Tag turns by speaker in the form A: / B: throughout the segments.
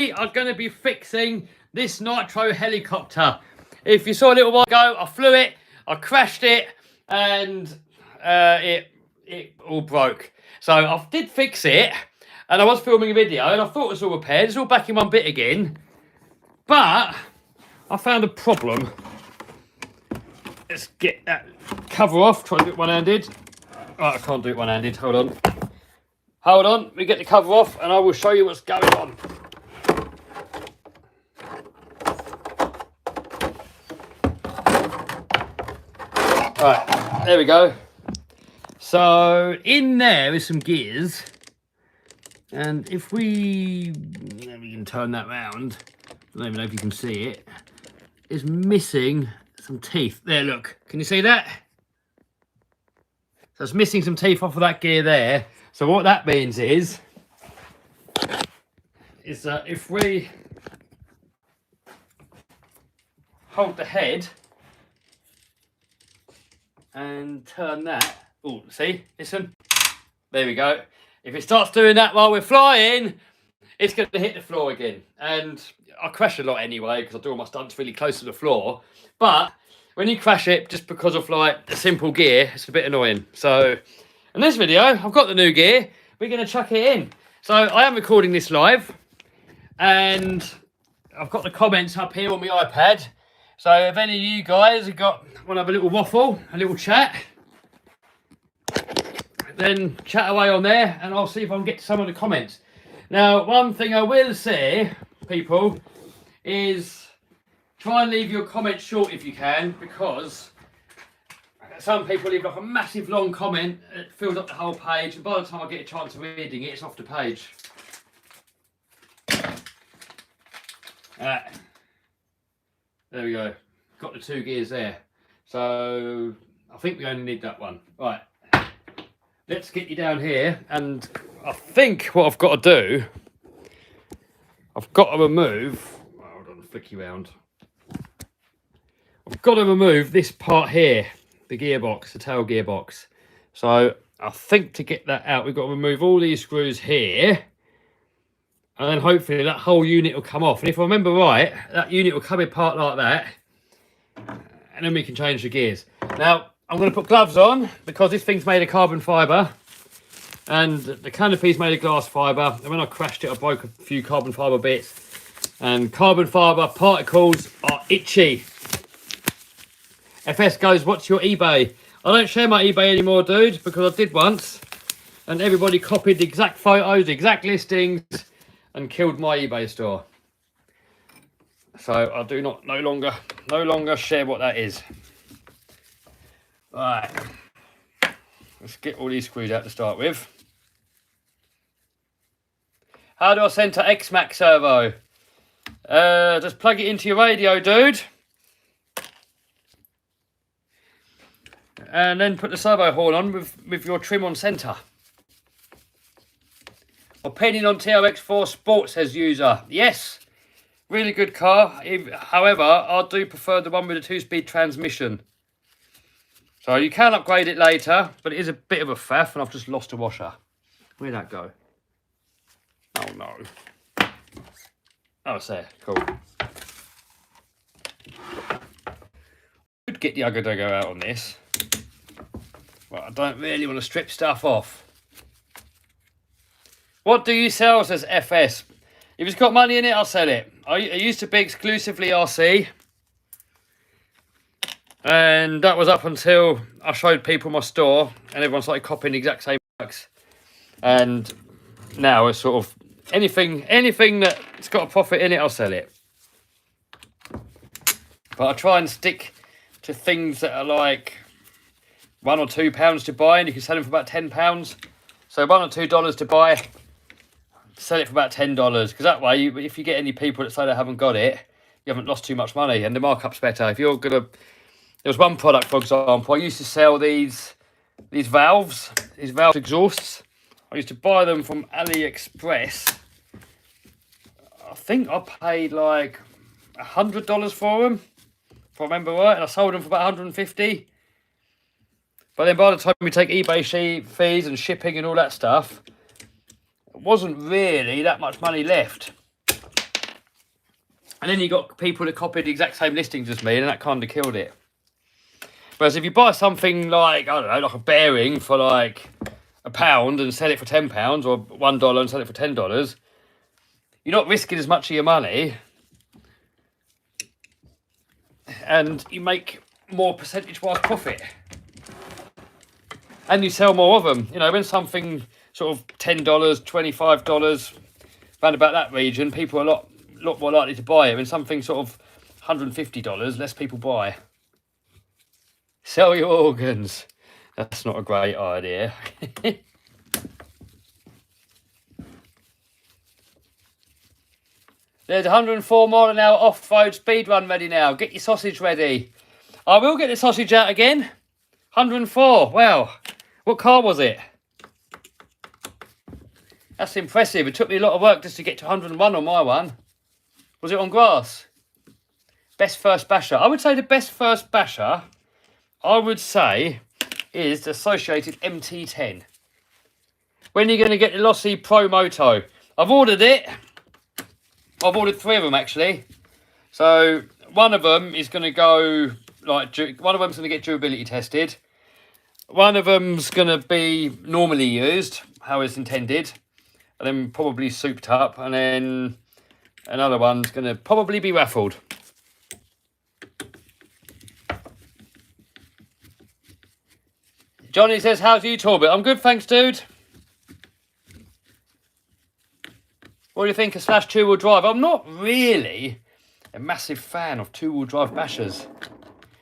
A: we are going to be fixing this Nitro helicopter. If you saw a little while ago, I flew it, I crashed it, and it all broke. So I did fix it, and I was filming a video, and I thought it was all repaired. It's all back in one bit again. But I found a problem. Let's get that cover off. Try to do it one-handed. Oh, I can't do it one-handed. Hold on. Hold on. We get the cover off, and I will show you what's going on. Right, there we go. So in there is some gears, and if we can turn that round, I don't even know if you can see it, is missing some teeth. There, look, can you see that? So it's missing some teeth off of that gear there. So what that means is that if we hold the head and turn that, oh, see, listen, there we go. If it starts doing that while we're flying, it's going to hit the floor again. And I crash a lot anyway because I do all my stunts really close to the floor. But when you crash it just because of like a simple gear, it's a bit annoying. So in this video, I've got the new gear. We're going to chuck it in. So I am recording this live, and I've got the comments up here on my iPad. So if any of you guys have want to have a little waffle, a little chat, then chat away on there, and I'll see if I can get to some of the comments. Now, one thing I will say, people, is try and leave your comments short if you can, because some people leave like a massive long comment that fills up the whole page, and by the time I get a chance of reading it, it's off the page. There we go. Got the two gears there. So I think we only need that one. Right. Let's get you down here, and I think what I've got to do, I've got to remove, hold on, flick you round. I've got to remove this part here, the gearbox, the tail gearbox. So I think to get that out, we've got to remove all these screws here, and then hopefully that whole unit will come off. And if I remember right, that unit will come apart like that, and then we can change the gears. Now, I'm going to put gloves on because this thing's made of carbon fibre, and the canopy's made of glass fibre. And when I crashed it, I broke a few carbon fibre bits, and carbon fibre particles are itchy. FS goes, what's your eBay? I don't share my eBay anymore, dude, because I did once, and everybody copied the exact photos, the exact listings, and killed my eBay store. So I do not no longer share what that is. Right, let's get all these screws out to start with. How do I center X-Max servo? Just plug it into your radio, dude. And then put the servo horn on with your trim on center. Opinion on TRX4 Sport, says user. Yes, really good car. However, I do prefer the one with a 2-speed transmission. So you can upgrade it later, but it is a bit of a faff, and I've just lost a washer. Where'd that go? Oh no. Oh, it's there. Cool. Could get the Uggo out on this, but I don't really want to strip stuff off. What do you sell, says FS? If it's got money in it, I'll sell it. I used to be exclusively RC. And that was up until I showed people my store, and everyone started copying the exact same products. And now it's sort of anything that's got a profit in it, I'll sell it. But I try and stick to things that are like £1 or £2 to buy, and you can sell them for about £10. So $1 or $2 to buy, sell it for about $10, because that way, if you get any people that say they haven't got it, you haven't lost too much money, and the markup's better. If you're gonna, there was one product, for example, I used to sell these valve exhausts. I used to buy them from AliExpress. I think I paid like $100 for them, if I remember right, and I sold them for about $150. But then by the time we take eBay fees and shipping and all that stuff, it wasn't really that much money left. And then you got people that copied the exact same listings as me, and that kind of killed it. Whereas if you buy something like, I don't know, like a bearing for like £1 and sell it for £10, or $1 and sell it for $10, you're not risking as much of your money, and you make more percentage-wise profit. And you sell more of them. You know, when something sort of $10, $25, around about that region, people are a lot more likely to buy it. When something sort of $150, less people buy. Sell your organs. That's not a great idea. There's 104 mile an hour off-road speedrun ready now. Get your sausage ready. I will get the sausage out again. 104. Wow. What car was it? That's impressive. It took me a lot of work just to get to 101 on my one. Was it on grass? Best first basher. I would say the best first basher, I would say, is the associated MT10. When are you going to get the Lossi Pro Moto? I've ordered it. I've ordered 3 of them actually. So one of them is going to go like, one of them's going to get durability tested. One of them's going to be normally used, how it's intended, and then probably souped up, and then another one's going to probably be raffled. Johnny says, how's you, Talbot? I'm good, thanks, dude. What do you think of Slash two-wheel drive? I'm not really a massive fan of two-wheel drive bashers.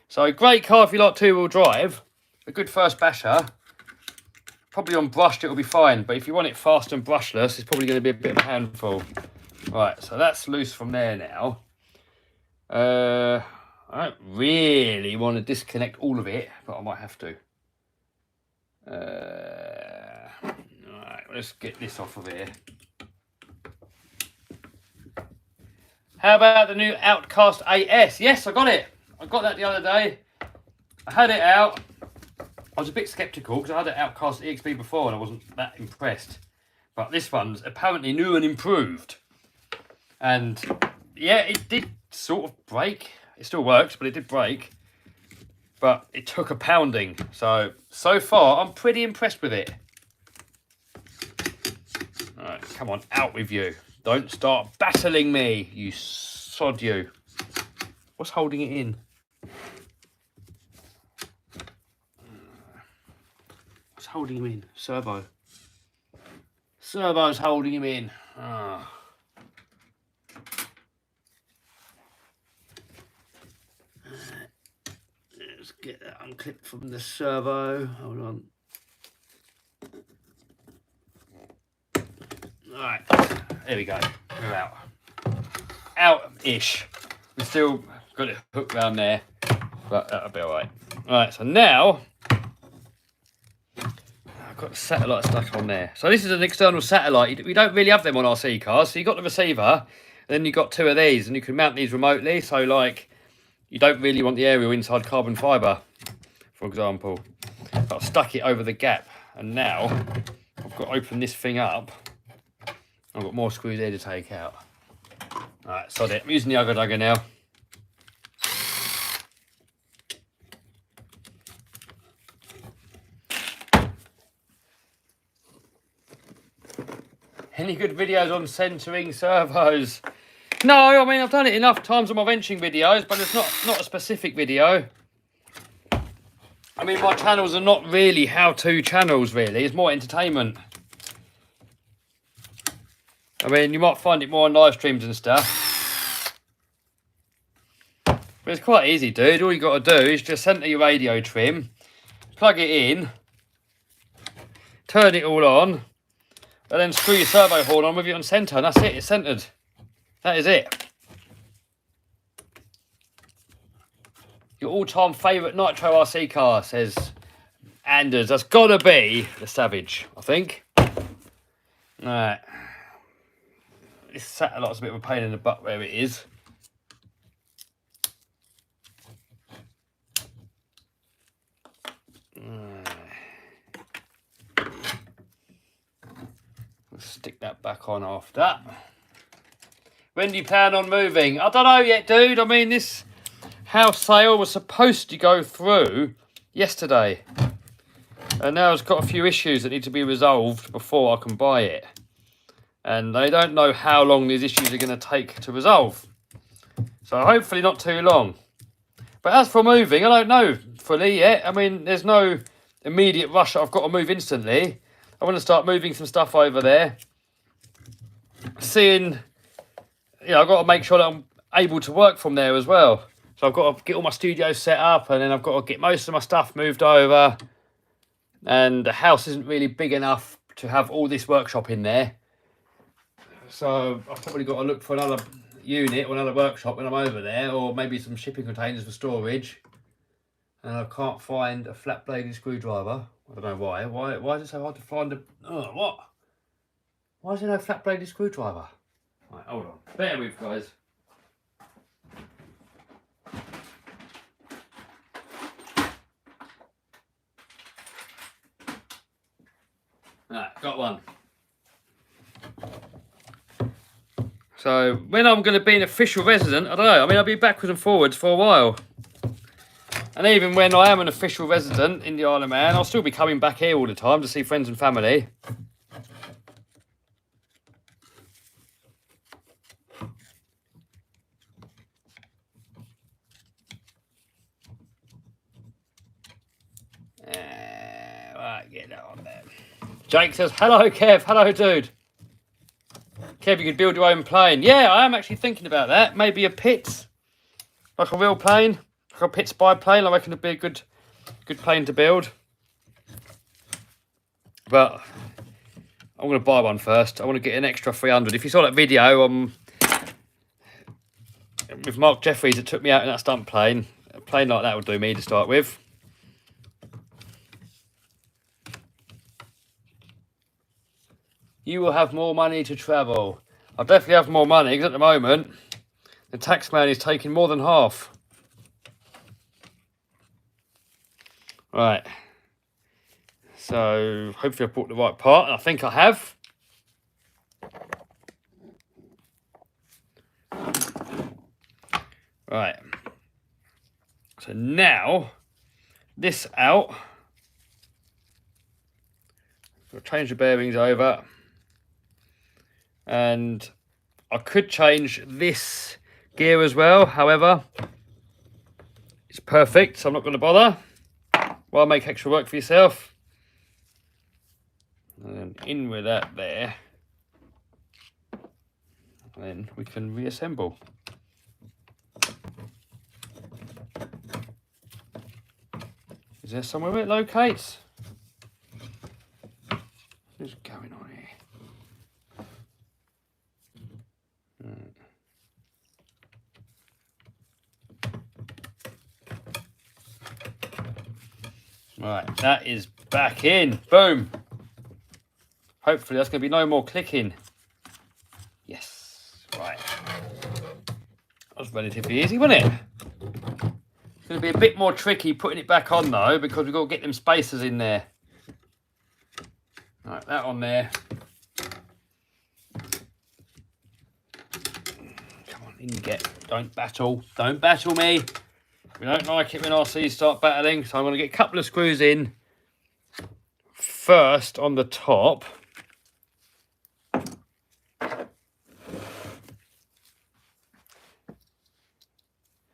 A: So a great car if you like two-wheel drive. A good first basher. Probably on brushed it'll be fine, but if you want it fast and brushless, it's probably going to be a bit of a handful. Right, so that's loose from there now. I don't really want to disconnect all of it, but I might have to. Right, let's get this off of here. How about the new Outcast AS? Yes, I got it. I got that the other day. I had it out. I was a bit sceptical because I had an Outcast EXP before and I wasn't that impressed. But this one's apparently new and improved. And yeah, it did sort of break. It still works, but it did break. But it took a pounding. So far, I'm pretty impressed with it. Alright, come on, out with you. Don't start battling me, you sod you. What's holding it in? What's holding him in? Servo. Servo's holding him in. Ah. Let's get that unclipped from the servo. Hold on. Alright, there we go. We're out. Out-ish. We've still got it hooked around there, but that'll be alright. Alright, so now I've got the satellite stuck on there. So this is an external satellite. We don't really have them on RC cars. So you've got the receiver, then you've got 2 of these, and you can mount these remotely. So like, you don't really want the aerial inside carbon fibre, for example. But I've stuck it over the gap, and now I've got to open this thing up. I've got more screws there to take out. Alright, sod it. I'm using the Ugger Dugger now. Any good videos on centering servos? No, I mean, I've done it enough times on my wrenching videos, but it's not a specific video. I mean, my channels are not really how-to channels, really. It's more entertainment. I mean, you might find it more on live streams and stuff. But it's quite easy, dude. All you got to do is just center your radio trim, plug it in, turn it all on, and then screw your servo horn on with it on center, and that's it. It's centered. That is it. Your all-time favourite Nitro RC car, says Anders. That's got to be the Savage, I think. Alright. This satellite's a bit of a pain in the butt where it is. Let's stick that back on after that. When do you plan on moving? I don't know yet, dude. I mean, this house sale was supposed to go through yesterday. And now it's got a few issues that need to be resolved before I can buy it. And they don't know how long these issues are going to take to resolve. So hopefully not too long. But as for moving, I don't know fully yet. I mean, there's no immediate rush. I've got to move instantly. I want to start moving some stuff over there. Seeing, you know, I've got to make sure that I'm able to work from there as well. So I've got to get all my studios set up, and then I've got to get most of my stuff moved over. And the house isn't really big enough to have all this workshop in there. So I've probably got to look for another unit or another workshop when I'm over there, or maybe some shipping containers for storage. And I can't find a flat bladed screwdriver. I don't know why. Why is it so hard to find a... Oh, what? Why is there no flat bladed screwdriver? Right, hold on. Bear with, guys. Right, got one. So, when I'm going to be an official resident, I don't know. I mean, I'll be backwards and forwards for a while. And even when I am an official resident in the Isle of Man, I'll still be coming back here all the time to see friends and family. Right, get that on there. Jake says, hello, Kev. Hello, dude. Kev, you could build your own plane. Yeah, I am actually thinking about that. Maybe a pit. Like a real plane. Like a pit spy plane. I reckon it'd be a good plane to build. But I'm going to buy one first. I want to get an extra 300. If you saw that video with Mark Jeffries that took me out in that stunt plane, a plane like that would do me to start with. You will have more money to travel. I'll definitely have more money, because at the moment, the tax man is taking more than half. Right. So, hopefully I bought the right part, and I think I have. Right. So now, this out. I'll change the bearings over. And I could change this gear as well. However, it's perfect, so I'm not going to bother. Why make extra work for yourself? And then in with that there. And then we can reassemble. Is there somewhere it locates? What's going on here? Right, that is back in. Boom. Hopefully that's going to be no more clicking. Yes. Right. That was relatively easy, wasn't it? It's going to be a bit more tricky putting it back on though, because we've got to get them spacers in there. Right, that on there. Come on, in you get. Don't battle. Don't battle me. We don't like it when RCs start battling, so I'm going to get a couple of screws in first on the top.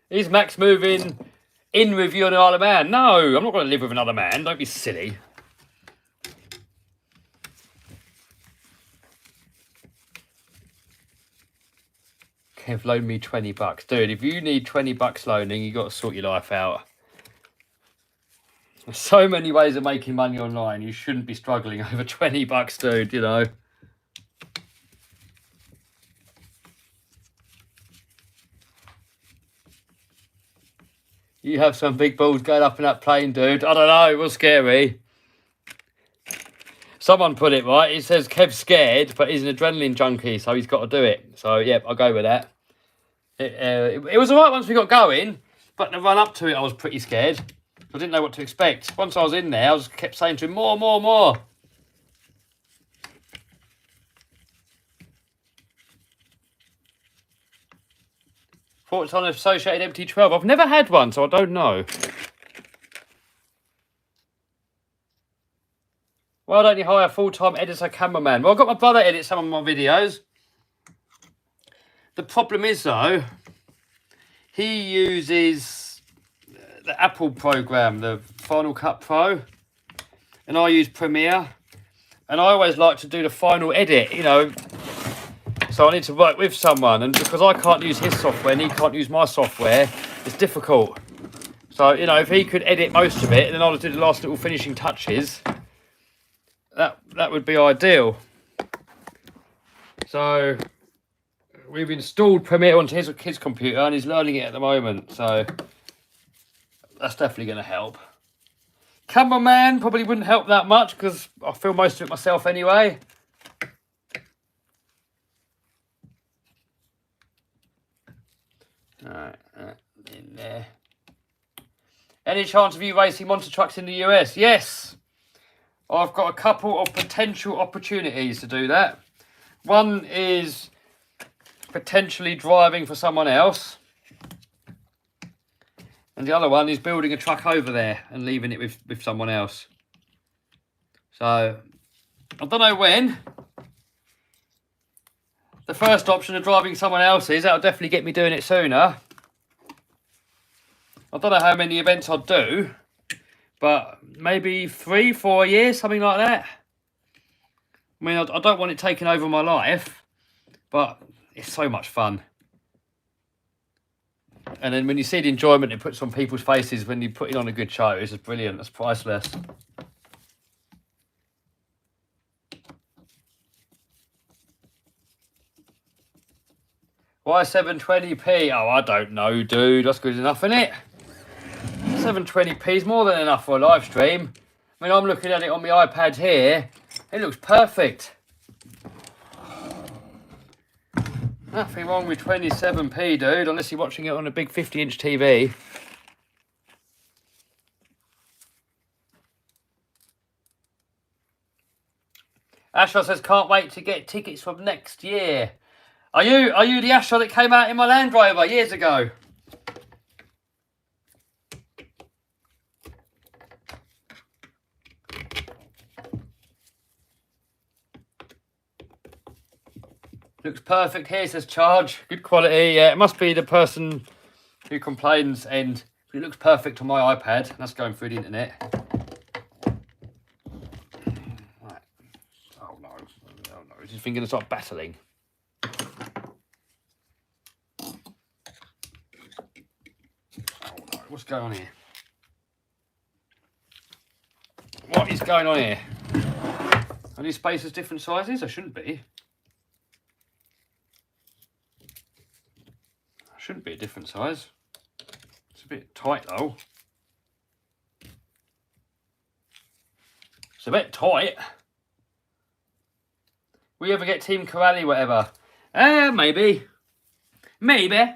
A: Is Max moving in with you on the Isle of Man? No, I'm not going to live with another man. Don't be silly. Kev, loan me 20 bucks. Dude, if you need 20 bucks loaning, you got to sort your life out. There's so many ways of making money online. You shouldn't be struggling over 20 bucks, dude, you know. You have some big balls going up in that plane, dude. I don't know, it was scary. Someone put it right. It says Kev's scared, but he's an adrenaline junkie, so he's got to do it. So, yeah, I'll go with that. It was all right once we got going, but the run up to it, I was pretty scared. I didn't know what to expect. Once I was in there, I just kept saying to him, more, more, more. Thoughts on associated MT12? I've never had one, so I don't know. Why don't you hire a full-time editor cameraman? Well, I've got my brother edit some of my videos. The problem is, though, he uses the Apple program, the Final Cut Pro, and I use Premiere. And I always like to do the final edit, you know. So I need to work with someone, and because I can't use his software and he can't use my software, it's difficult. So, you know, if he could edit most of it and then I'll do the last little finishing touches, that would be ideal. So we've installed Premiere onto his computer and he's learning it at the moment, so that's definitely going to help. Cameraman probably wouldn't help that much because I film most of it myself anyway. Alright, in there. Any chance of you racing monster trucks in the US? Yes. I've got a couple of potential opportunities to do that. One is potentially driving for someone else. And the other one is building a truck over there and leaving it with someone else. So, I don't know when. The first option of driving someone else's, that'll definitely get me doing it sooner. I don't know how many events I'll do, but maybe 3-4 years, something like that. I mean, I don't want it taking over my life, but it's so much fun. And then when you see the enjoyment it puts on people's faces when you're putting on a good show, it's just brilliant. It's priceless. Why 720p? Oh, I don't know, dude. That's good enough, isn't it? 720p is more than enough for a live stream. I mean, I'm looking at it on my iPad here. It looks perfect. Nothing wrong with 27p, dude, unless you're watching it on a big 50-inch TV. Asher says, can't wait to get tickets from next year. Are you the Asher that came out in my Land Rover years ago? Looks perfect here, says Charge. Good quality. Yeah, it must be the person who complains, and it looks perfect on my iPad. That's going through the internet. Right. Oh no. Oh no. Is his finger going to start battling? Oh no. What's going on here? What is going on here? Are these spaces different sizes? I shouldn't be. Shouldn't be a different size. It's a bit tight though. It's a bit tight. Will you ever get Team Corrali, whatever? Maybe. Maybe.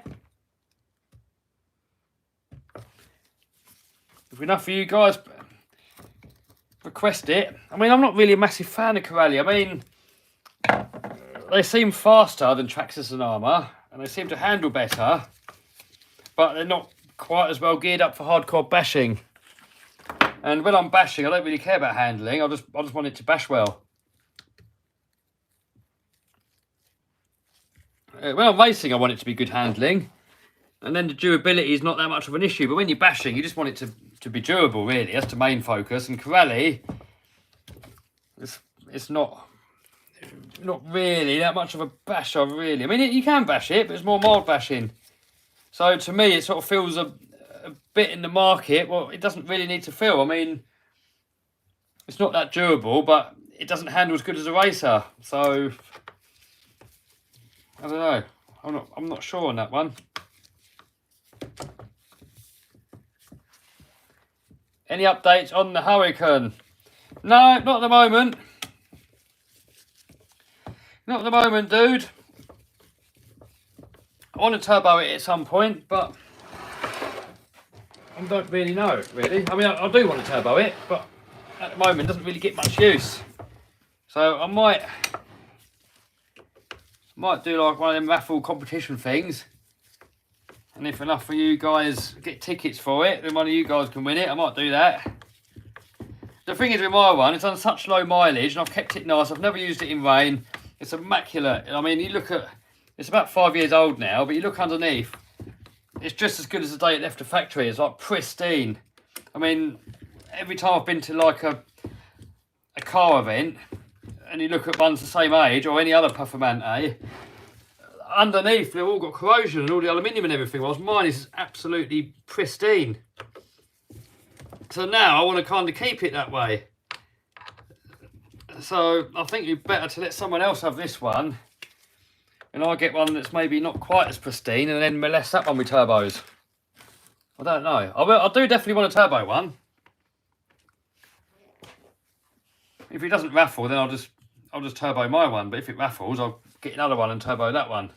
A: If enough of you guys request it. I mean, I'm not really a massive fan of Corrali. I mean, they seem faster than Traxxas and Armour. And they seem to handle better, but they're not quite as well geared up for hardcore bashing. And when I'm bashing, I don't really care about handling. I just want it to bash well. When I'm racing, I want it to be good handling, and then the durability is not that much of an issue. But when you're bashing, you just want it to be durable. Really, that's the main focus. And Corrali, it's not really that much of a basher, really. I mean, you can bash it, but it's more mild bashing. So to me, it sort of feels a bit in the market. Well, it doesn't really need to feel. I mean, it's not that durable, but it doesn't handle as good as a racer. So I don't know. I'm not sure on that one. Any updates on the Hurricane? No, not at the moment. Not at the moment, dude. I want to turbo it at some point, but I don't really know, really. I mean, I do want to turbo it, but at the moment it doesn't really get much use. So I might do like one of them raffle competition things And if enough for you guys get tickets for it, then one of you guys can win it. I might do that. The thing is with my one, it's on such low mileage and I've kept it nice. I've never used it in rain. It's immaculate. I mean, you look at, it's about 5 years old now, but you look underneath, it's just as good as the day it left the factory. It's like pristine. I mean, every time I've been to like a car event and you look at ones the same age or any other Performante, underneath they've all got corrosion and all the aluminium and everything, whilst mine is absolutely pristine. So now I want to kind of keep it that way. So I think you're better to let someone else have this one and I get one that's maybe not quite as pristine and then molest that one with turbos. I don't know. I do definitely want a turbo one. If it doesn't raffle, then I'll just turbo my one. But if it raffles, I'll get another one and turbo that one.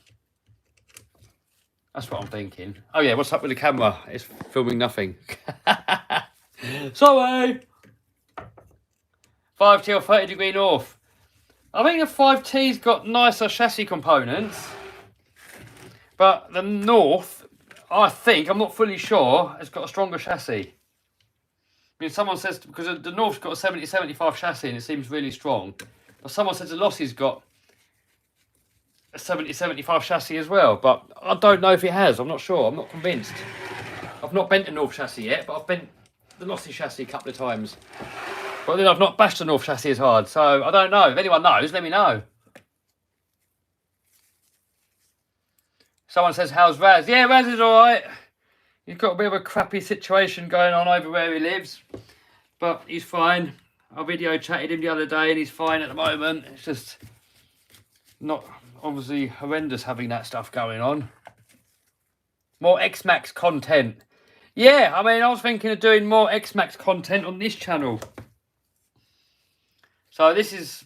A: That's what I'm thinking. Oh yeah, what's up with the camera? It's filming nothing. Sorry. 5T or 30 degree north. I think the 5T's got nicer chassis components, but the north, I think, I'm not fully sure, has got a stronger chassis. I mean, someone says, because the North's got a 70-75 chassis and it seems really strong. But someone says the Lossi's got a 70-75 chassis as well. But I don't know if it has. I'm not sure. I'm not convinced. I've not bent the North chassis yet, but I've bent the Lossi chassis a couple of times. But then I've not bashed the North chassis as hard. So I don't know. If anyone knows, let me know. Someone says, how's Raz? Yeah, Raz is all right. He's got a bit of a crappy situation going on over where he lives, but he's fine. I video chatted him the other day and he's fine at the moment. It's just not obviously horrendous having that stuff going on. More X-Max content. Yeah, I mean, I was thinking of doing more X-Max content on this channel. So this is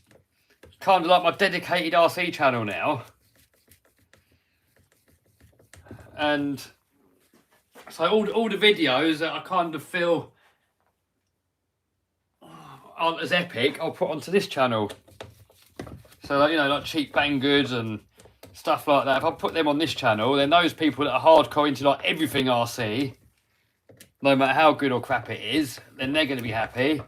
A: kind of like my dedicated RC channel now. And so all the videos that I kind of feel aren't as epic, I'll put onto this channel. So, like, you know, like cheap bang goods and stuff like that. If I put them on this channel, then those people that are hardcore into like everything RC, no matter how good or crap it is, then they're going to be happy.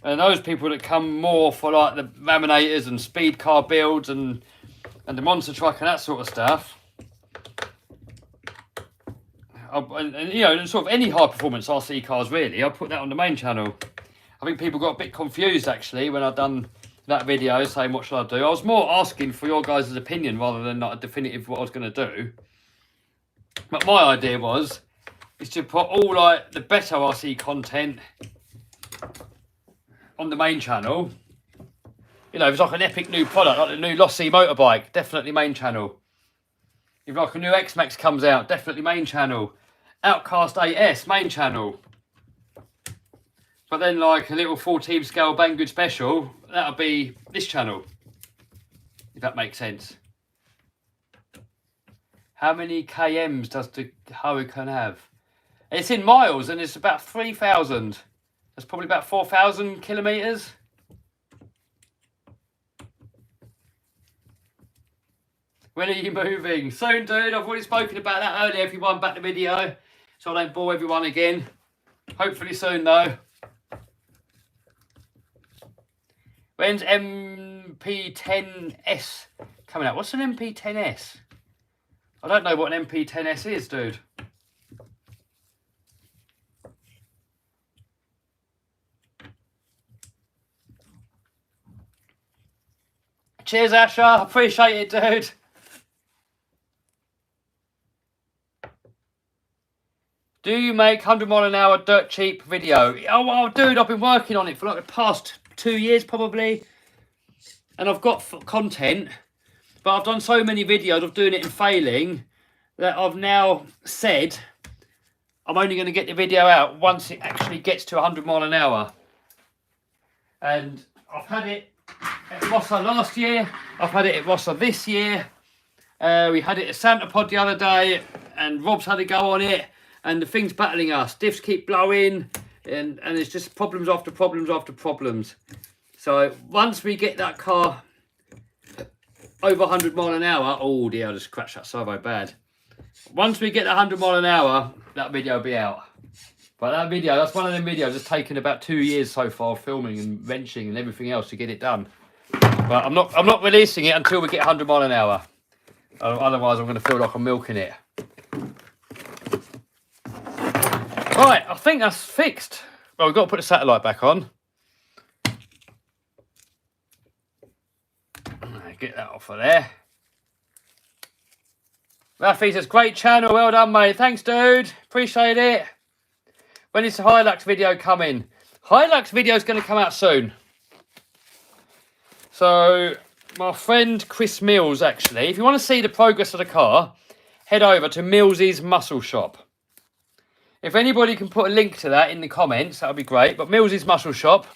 A: And those people that come more for like the Raminators and speed car builds and the monster truck and that sort of stuff, and you know, sort of any high performance RC cars really, I'll put that on the main channel. I think people got a bit confused actually when I done that video saying what should I do. I was more asking for your guys' opinion rather than like a definitive what I was going to do. But my idea is to put all like the better RC content on the main channel. You know, if it's like an epic new product, like the new Lossi motorbike, definitely main channel. If like a new X-Max comes out, definitely main channel. Outcast AS, main channel. But then like a little full team scale Banggood special, that'll be this channel. If that makes sense. How many KMs does the Hurricane have? It's in miles and it's about 3,000. That's probably about 4,000 kilometres. When are you moving? Soon, dude. I've already spoken about that earlier if you want back the video. So I don't bore everyone again. Hopefully soon, though. When's MP10S coming out? What's an MP10S? I don't know what an MP10S is, dude. Cheers, Asher. Appreciate it, dude. Do you make 100 mile an hour dirt cheap video? Oh, well, dude, I've been working on it for like the past 2 years probably. And I've got content, but I've done so many videos of doing it and failing that I've now said I'm only going to get the video out once it actually gets to 100 mile an hour. And I've had it at Rossa last year. I've had it at Rossa this year. We had it at Santa Pod the other day and Rob's had a go on it. And the thing's battling us. Diffs keep blowing, and it's just problems after problems after problems. So once we get that car over 100 mile an hour, oh dear, I just scratched that servo bad. Once we get 100 mile an hour, that video will be out. But that video, that's one of them videos that's taken about 2 years so far, filming and wrenching and everything else to get it done. But I'm not releasing it until we get 100 mile an hour. Otherwise, I'm going to feel like I'm milking it. Right, I think that's fixed. Well, we've got to put the satellite back on. Get that off of there. Raffle says, great channel, well done, mate. Thanks, dude. Appreciate it. When is the Hilux video coming? Hilux video is going to come out soon. So, my friend Chris Mills, actually, if you want to see the progress of the car, head over to Mills's Muscle Shop. If anybody can put a link to that in the comments, that would be great. But Mills's Muscle Shop.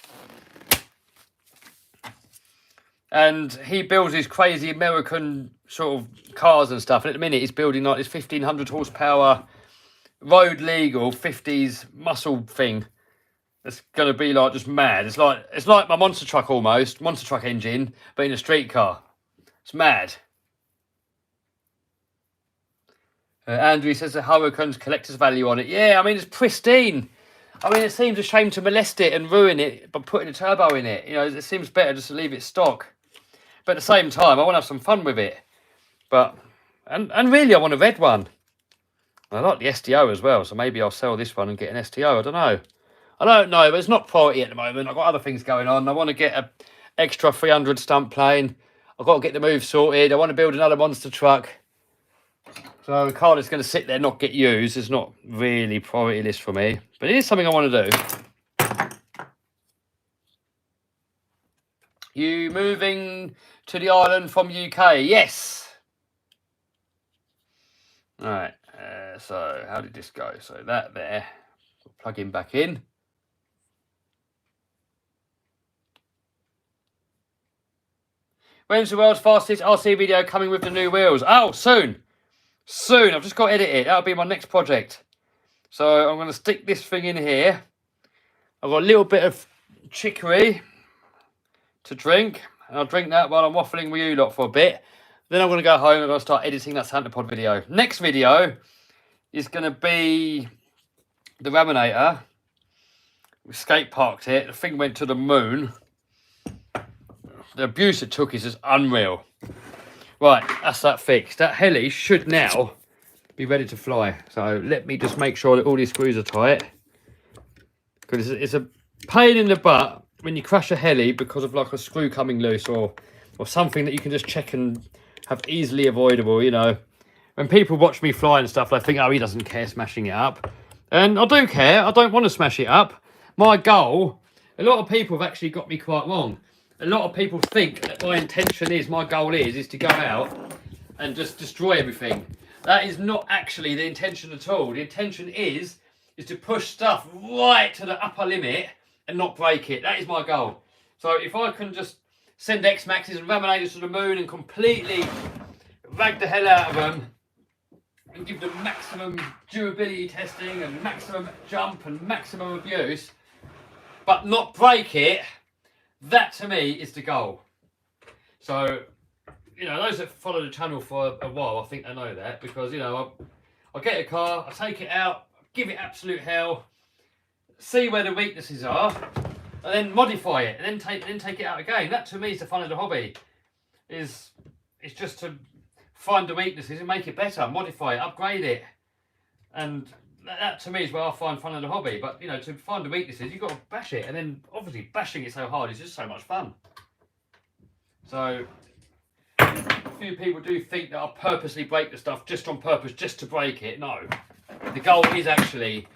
A: And he builds these crazy American sort of cars and stuff. And at the minute, he's building like this 1500 horsepower, road legal 50s muscle thing. It's going to be like just mad. It's like my monster truck almost, monster truck engine, but in a street car. It's mad. Andrew says the Huracan's collector's value on it. Yeah, I mean, it's pristine. I mean, it seems a shame to molest it and ruin it by putting a turbo in it. You know, it seems better just to leave it stock. But at the same time, I want to have some fun with it. But, and really, I want a red one. I like the STO as well, so maybe I'll sell this one and get an STO. I don't know. I don't know, but it's not priority at the moment. I've got other things going on. I want to get an extra 300 stunt plane. I've got to get the move sorted. I want to build another monster truck. So the car that's going to sit there and not get used is not really priority list for me. But it is something I want to do. You moving to the island from UK? Yes. All right. So how did this go? So that there. Plug him back in. When's the world's fastest RC video coming with the new wheels? Oh, soon. Soon. I've just got to edit it. That'll be my next project. So I'm going to stick this thing in here. I've got a little bit of chicory to drink. And I'll drink that while I'm waffling with you lot for a bit. Then I'm going to go home and I'm going to start editing that Santa Pod video. Next video is going to be the Raminator. We skate parked it. The thing went to the moon. The abuse it took is just unreal. Right, that's that fixed. That Heli should now be ready to fly. So let me just make sure that all these screws are tight. Because it's a pain in the butt when you crash a Heli because of like a screw coming loose or something that you can just check and have easily avoidable, you know. When people watch me fly and stuff, they think, oh, he doesn't care smashing it up. And I do care. I don't want to smash it up. My goal, a lot of people have actually got me quite wrong. A lot of people think that my intention is, my goal is to go out and just destroy everything. That is not actually the intention at all. The intention is to push stuff right to the upper limit and not break it. That is my goal. So if I can just send X-Maxes and Raminators to the moon and completely rag the hell out of them and give them maximum durability testing and maximum jump and maximum abuse, but not break it, that to me is the goal. So, you know, those that follow the channel for a while, I think they know that, because, you know, I get a car, I take it out, give it absolute hell, see where the weaknesses are, and then modify it, and then take it out again. That to me is the fun of the hobby. It's just to find the weaknesses and make it better, modify it, upgrade it, and that to me is where I find fun of the hobby. But, you know, to find the weaknesses, you've got to bash it. And then, obviously, bashing it so hard is just so much fun. So, a few people do think that I purposely break the stuff just on purpose, just to break it. No. The goal is actually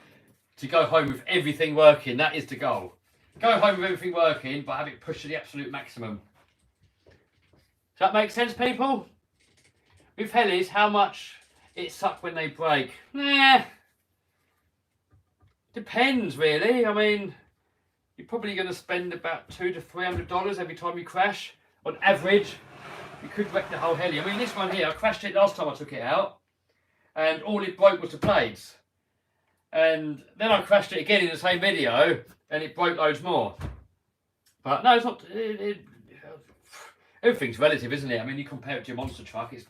A: to go home with everything working. That is the goal. Go home with everything working, but have it pushed to the absolute maximum. Does that make sense, people? With Helis, how much it suck when they break? Nah. Depends, really. I mean, you're probably going to spend about $200 to $300 every time you crash. On average, you could wreck the whole Heli. I mean, this one here, I crashed it last time I took it out, and all it broke was the blades. And then I crashed it again in the same video, and it broke loads more. But no, it's not. Everything's relative, isn't it? I mean, you compare it to your monster truck, it's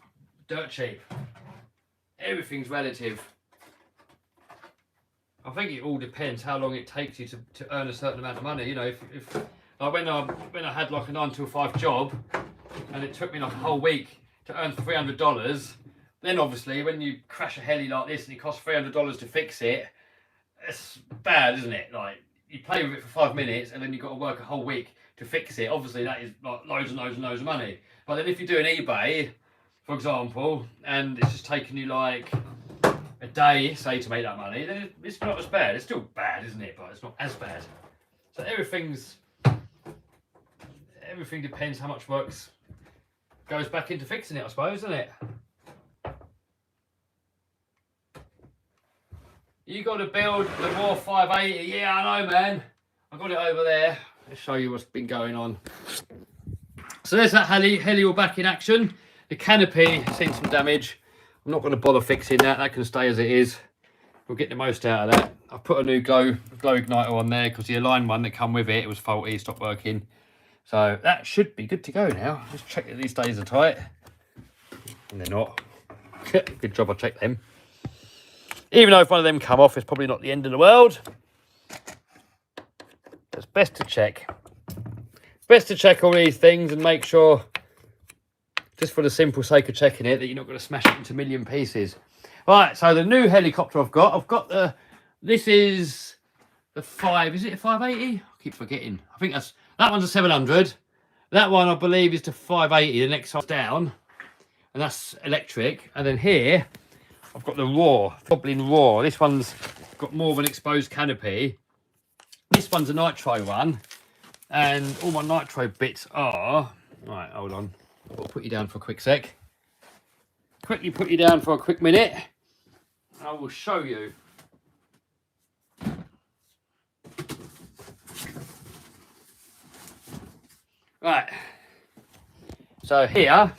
A: dirt cheap. everything's relative. I think it all depends how long it takes you to earn a certain amount of money. You know, if like when I had like a 9 to 5 job, and it took me like a whole week to earn $300, then obviously when you crash a heli like this and it costs $300 to fix it, it's bad, isn't it? Like, you play with it for 5 minutes and then you've got to work a whole week to fix it. Obviously that is like loads and loads and loads of money. But then if you're doing eBay, for example, and it's just taking you like a day, say, to make that money, then it's not as bad. It's still bad, isn't it? But it's not as bad. So everything depends how much work goes back into fixing it, I suppose, isn't it? You got to build the Raw 580. Yeah, I know, man. I got it over there. Let's show you what's been going on. So there's that heli all back in action. The canopy seen some damage. I'm not going to bother fixing that. That can stay as it is. We'll get the most out of that. I've put a new glow igniter on there because the aligned one that come with it was faulty, it stopped working. So that should be good to go now. Just check that these stays are tight. And they're not. Good job I checked them. Even though if one of them come off, it's probably not the end of the world. It's best to check. Best to check all these things and make sure, just for the simple sake of checking it, that you're not going to smash it into a million pieces. Right, so the new helicopter I've got the, this is the 5, is it a 580? I keep forgetting. I think that one's a 700. That one, I believe, is the 580, the next size down. And that's electric. And then here, I've got the Goblin Raw. This one's got more of an exposed canopy. This one's a Nitro one. And all my Nitro bits are... Right, hold on. I'll put you down for a quick sec. Quickly put you down for a quick minute. I will show you. Right. So here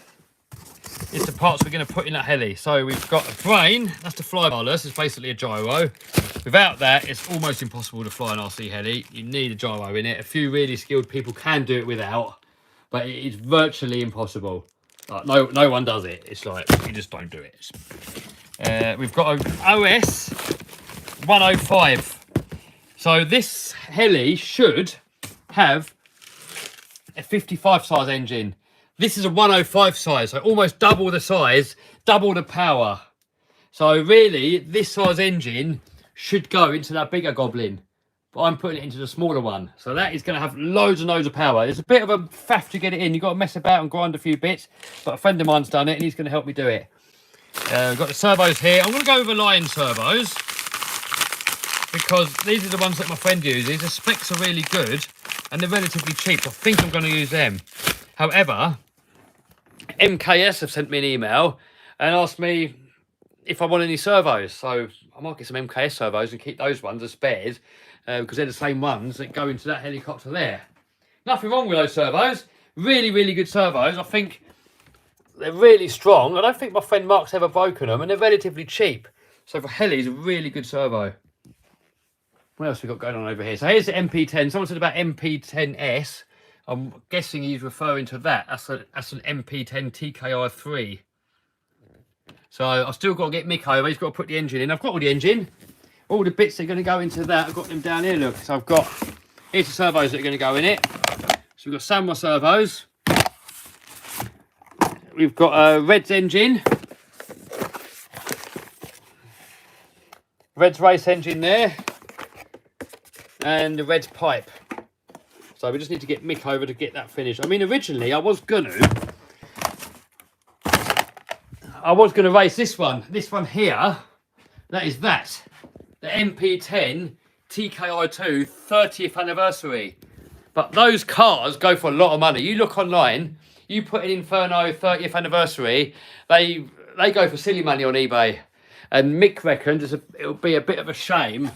A: is the parts we're going to put in that heli. So we've got a brain. That's the flybarless. It's basically a gyro. Without that, it's almost impossible to fly an RC heli. You need a gyro in it. A few really skilled people can do it without, but it is virtually impossible. Like, no one does it. It's like, you just don't do it. We've got an OS 105. So this heli should have a 55 size engine. This is a 105 size, so almost double the size, double the power. So really, this size engine should go into that bigger Goblin, but I'm putting it into the smaller one. So that is going to have loads and loads of power. It's a bit of a faff to get it in. You've got to mess about and grind a few bits, but a friend of mine's done it and he's going to help me do it. We've got the servos here. I'm going to go with Lion servos because these are the ones that my friend uses. The specs are really good and they're relatively cheap. I think I'm going to use them. However, MKS have sent me an email and asked me if I want any servos. So I might get some MKS servos and keep those ones as spares because they're the same ones that go into that helicopter there. Nothing wrong with those servos. Really, really good servos. I think they're really strong. I don't think my friend Mark's ever broken them and they're relatively cheap. So for heli, it's a really good servo. What else we got going on over here? So here's the MP10. Someone said about MP10S. I'm guessing he's referring to that. That's an MP10 TKI3. So I've still got to get Mick over. He's got to put the engine in. I've got all the engine. All the bits that are going to go into that, I've got them down here, look. So I've got, here's the servos that are going to go in it. So we've got Samurai servos. We've got a Red's engine. Red's race engine there. And the Red's pipe. So we just need to get Mick over to get that finished. I mean, originally I was gonna race this one here. That is the MP10 TKI2 30th anniversary. But those cars go for a lot of money. You look online, you put in Inferno 30th anniversary, they go for silly money on eBay. And Mick reckons it'll be a bit of a shame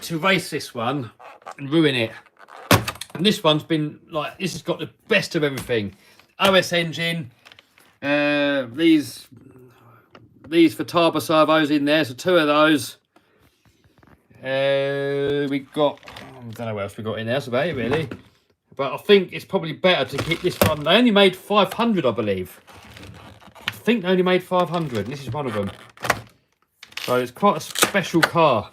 A: to race this one and ruin it. And this one's been like, this has got the best of everything. OS engine, these for Talbot servos in there, so 2 of those. We got, I don't know what else we got in there, that's about it really. But I think it's probably better to keep this one. They only made 500, I believe. I think they only made 500, and this is one of them. So it's quite a special car.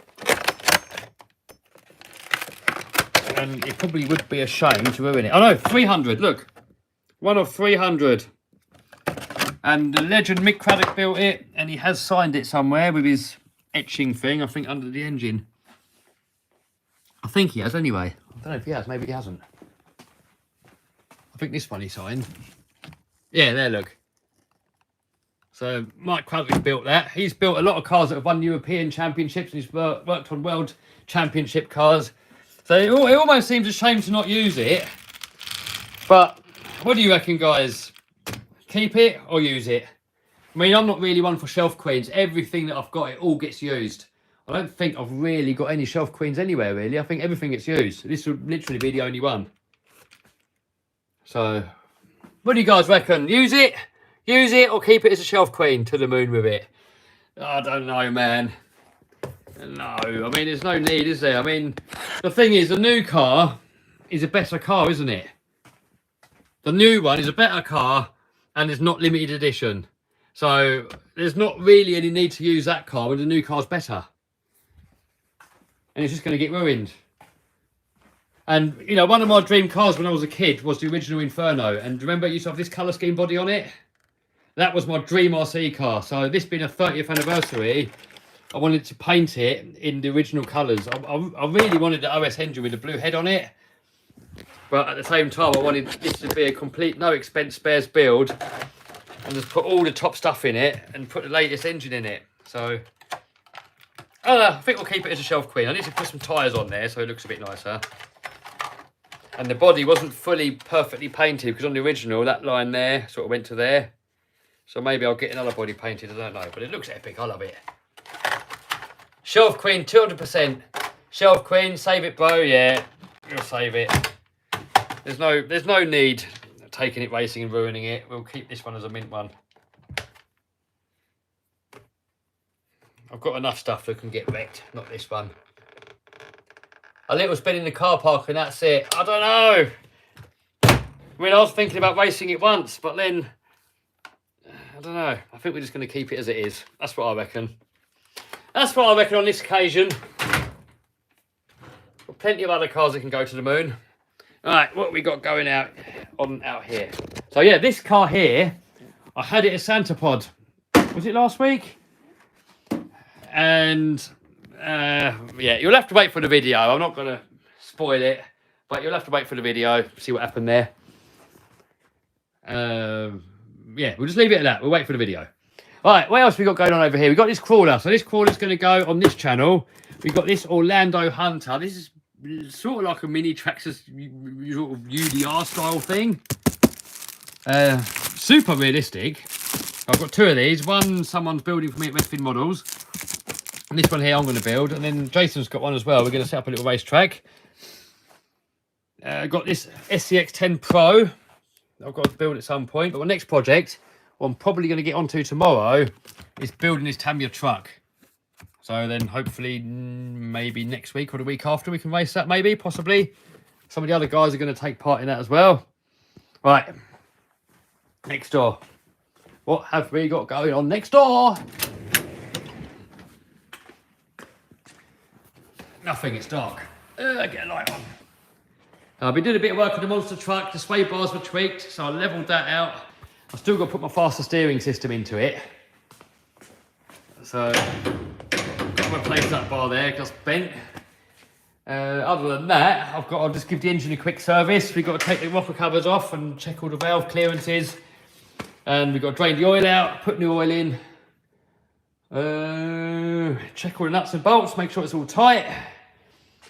A: And it probably would be a shame to ruin it. Oh no, 300, look. One of 300. And the legend Mick Craddock built it, and he has signed it somewhere with his etching thing, I think under the engine. I think he has anyway. I don't know if he has, maybe he hasn't. I think this one he signed. Yeah, there, look. So Mike Craddock built that. He's built a lot of cars that have won European Championships, and he's worked on World Championship cars. So it almost seems a shame to not use it. But what do you reckon, guys? Keep it or use it? I mean, I'm not really one for shelf queens. Everything that I've got, it all gets used. I don't think I've really got any shelf queens anywhere, really. I think everything gets used. This would literally be the only one. So, what do you guys reckon? Use it? Use it or keep it as a shelf queen to the moon with it? I don't know, man. No, I mean, there's no need, is there? I mean, the thing is, the new car is a better car, isn't it? The new one is a better car, and it's not limited edition. So, there's not really any need to use that car when the new car's better. And it's just going to get ruined. And, you know, one of my dream cars when I was a kid was the original Inferno. And remember, it used to have this colour scheme body on it? That was my dream RC car. So, this being a 30th anniversary, I wanted to paint it in the original colours. I really wanted the OS engine with the blue head on it. But at the same time, I wanted this to be a complete no expense spares build. And just put all the top stuff in it and put the latest engine in it. So, I don't know, I think we'll keep it as a shelf queen. I need to put some tyres on there so it looks a bit nicer. And the body wasn't fully perfectly painted because on the original, that line there sort of went to there. So maybe I'll get another body painted, I don't know. But it looks epic, I love it. Shelf queen, 200%. Shelf queen, save it, bro. Yeah, we'll save it. There's no need taking it racing and ruining it. We'll keep this one as a mint one. I've got enough stuff that can get wrecked, not this one. A little spin in the car park and that's it. I don't know. I mean, I was thinking about racing it once, but then, I don't know. I think we're just going to keep it as it is. That's what I reckon. That's what I reckon on this occasion. Got plenty of other cars that can go to the moon. All right, what we got going out here? So yeah, this car here, I had it at Santa Pod. Was it last week? And yeah, you'll have to wait for the video. I'm not going to spoil it, but you'll have to wait for the video, see what happened there. Yeah, we'll just leave it at that. We'll wait for the video. All right, what else we got going on over here? We got this crawler. So this crawler's going to go on this channel. We've got this Orlando Hunter. This is sort of like a mini Traxxas sort of UDR style thing. Super realistic. I've got two of these. One someone's building for me at Redfin Models. And this one here I'm going to build. And then Jason's got one as well. We're going to set up a little racetrack. I've got this SCX10 Pro. I've got to build at some point. But my next project, what I'm probably going to get onto tomorrow, is building this Tamiya truck. So then hopefully maybe next week or the week after we can race that maybe, possibly. Some of the other guys are going to take part in that as well. Right. Next door. What have we got going on next door? Nothing, it's dark. Get a light on. I've been doing a bit of work on the monster truck. The sway bars were tweaked, so I levelled that out. I've still got to put my faster steering system into it. So, got to replace that bar there, because it's bent. Other than that, I'll just give the engine a quick service. We've got to take the rocker covers off and check all the valve clearances. And we've got to drain the oil out, put new oil in. Check all the nuts and bolts, make sure it's all tight.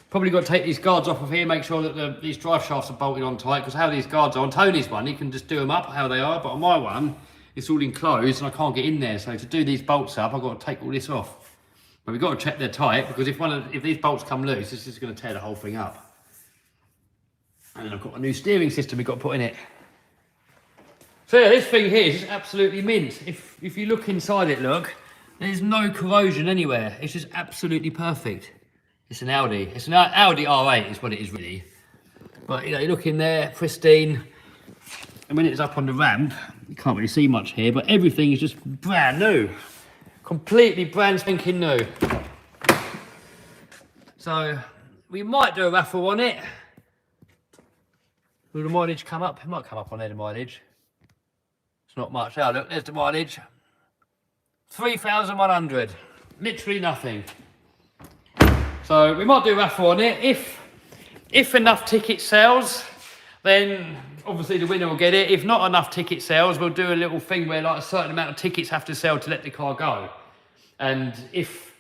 A: Probably got to take these guards off of here, make sure that these drive shafts are bolted on tight, because how these guards are, on Tony's one, you can just do them up how they are, but on my one, it's all enclosed and I can't get in there. So to do these bolts up, I've got to take all this off. But we've got to check they're tight, because if these bolts come loose, this is going to tear the whole thing up. And then I've got a new steering system we've got to put in it. So yeah, this thing here is just absolutely mint. If you look inside it, look, there's no corrosion anywhere. It's just absolutely perfect. It's an Audi. It's an Audi R8 is what it is really. But you know, you look in there, pristine. And when it's up on the ramp, you can't really see much here, but everything is just brand new. Completely brand spanking new. So we might do a raffle on it. Will the mileage come up? It might come up on there, the mileage. It's not much. Oh, look, there's the mileage. 3,100. Literally nothing. So we might do a raffle on it. If enough ticket sales, then obviously the winner will get it. If not enough ticket sales, we'll do a little thing where like a certain amount of tickets have to sell to let the car go. And if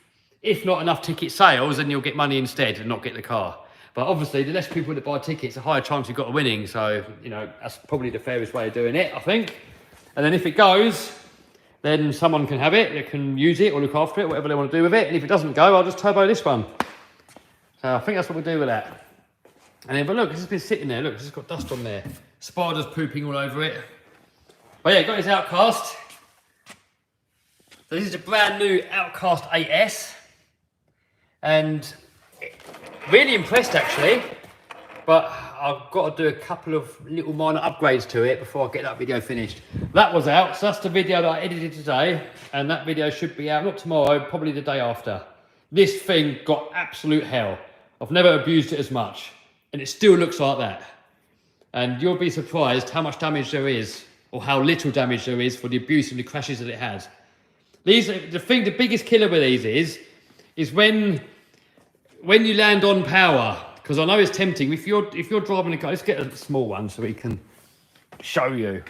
A: not enough ticket sales, then you'll get money instead and not get the car. But obviously, the less people that buy tickets, the higher chance you've got of winning. So, you know, that's probably the fairest way of doing it, I think. And then if it goes, then someone can have it, they can use it or look after it, whatever they want to do with it. And if it doesn't go, I'll just turbo this one. So I think that's what we'll do with that. And then, but look, it's just been sitting there. Look, it's just got dust on there. Spiders pooping all over it. But yeah, got his Outcast. So this is a brand new Outcast 8S. And really impressed actually. But I've got to do a couple of little minor upgrades to it before I get that video finished. That was out, so that's the video that I edited today. And that video should be out, not tomorrow, probably the day after. This thing got absolute hell. I've never abused it as much. And it still looks like that. And you'll be surprised how much damage there is, or how little damage there is for the abuse and the crashes that it has. The biggest killer with these is when you land on power. Because I know it's tempting. If you're driving a car, let's get a small one so we can show you.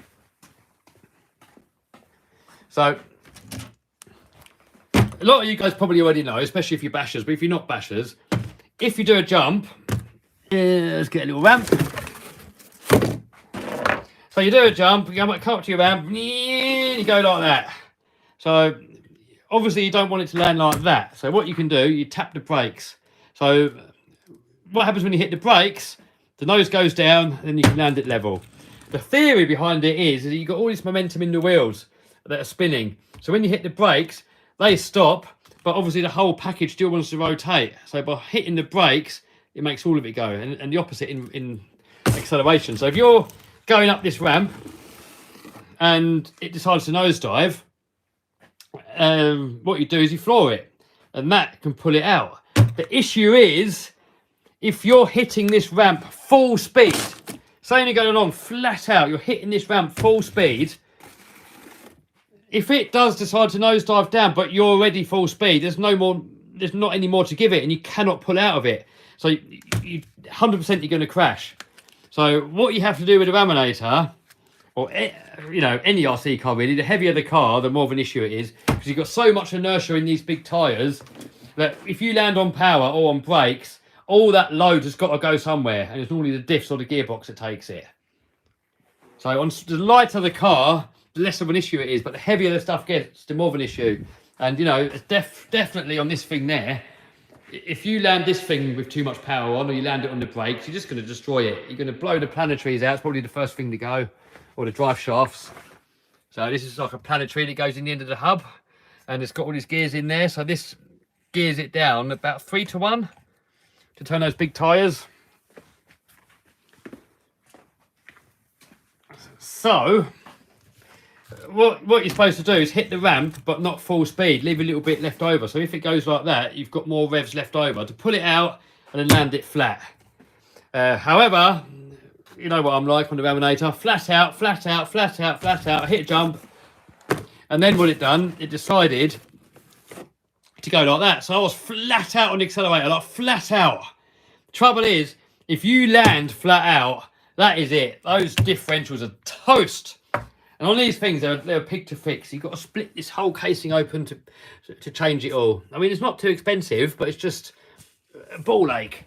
A: So a lot of you guys probably already know, especially if you're bashers, but if you're not bashers, if you do a jump, let's get a little ramp. So you do a jump, you come up to your ramp, you go like that. So obviously you don't want it to land like that. So what you can do, you tap the brakes. So what happens when you hit the brakes, the nose goes down, and then you can land it level. The theory behind it is that you've got all this momentum in the wheels that are spinning. So when you hit the brakes, they stop, but obviously the whole package still wants to rotate. So by hitting the brakes, it makes all of it go, and the opposite in acceleration. So if you're going up this ramp and it decides to nosedive, what you do is you floor it, and that can pull it out. The issue is, if you're hitting this ramp full speed, say you're going along flat out, you're hitting this ramp full speed, if it does decide to nosedive down, but you're already full speed, there's not any more to give it, and you cannot pull out of it. So you 100% you're going to crash. So what you have to do with a Raminator, or you know, any RC car really, the heavier the car, the more of an issue it is, because you've got so much inertia in these big tyres that if you land on power or on brakes, all that load has got to go somewhere, and it's normally the diffs or the gearbox that takes it. So on the lighter the car, the less of an issue it is, but the heavier the stuff gets, the more of an issue. And you know, it's definitely on this thing there, if you land this thing with too much power on, or you land it on the brakes, you're just going to destroy it. You're going to blow the planetaries out. It's probably the first thing to go, or the drive shafts. So this is like a planetary that goes in the end of the hub, and it's got all these gears in there. So this gears it down about 3 to 1 to turn those big tyres. So what you're supposed to do is hit the ramp, but not full speed. Leave a little bit left over. So if it goes like that, you've got more revs left over to pull it out and then land it flat. However, you know what I'm like on the Raminator. Flat out, flat out, flat out, flat out. I hit a jump. And then what it done, it decided to go like that. So I was flat out on the accelerator, like flat out. Trouble is, if you land flat out, that is it. Those differentials are toast. And on these things, they're a pig to fix. You've got to split this whole casing open to change it all. I mean, it's not too expensive, but it's just a ball ache.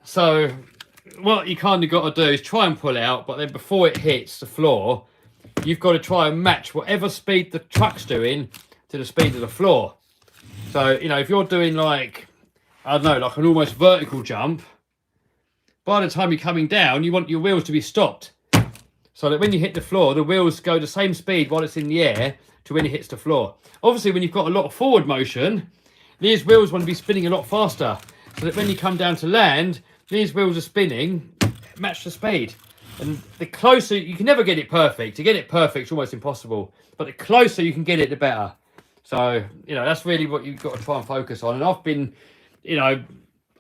A: So what you kind of got to do is try and pull out, but then before it hits the floor, you've got to try and match whatever speed the truck's doing to the speed of the floor. So, you know, if you're doing like, I don't know, like an almost vertical jump, by the time you're coming down, you want your wheels to be stopped. So that when you hit the floor, the wheels go the same speed while it's in the air to when it hits the floor. Obviously, when you've got a lot of forward motion, these wheels want to be spinning a lot faster. So that when you come down to land, these wheels are spinning, match the speed. And the closer, you can never get it perfect. To get it perfect is almost impossible. But the closer you can get it, the better. So, you know, that's really what you've got to try and focus on. And I've been, you know,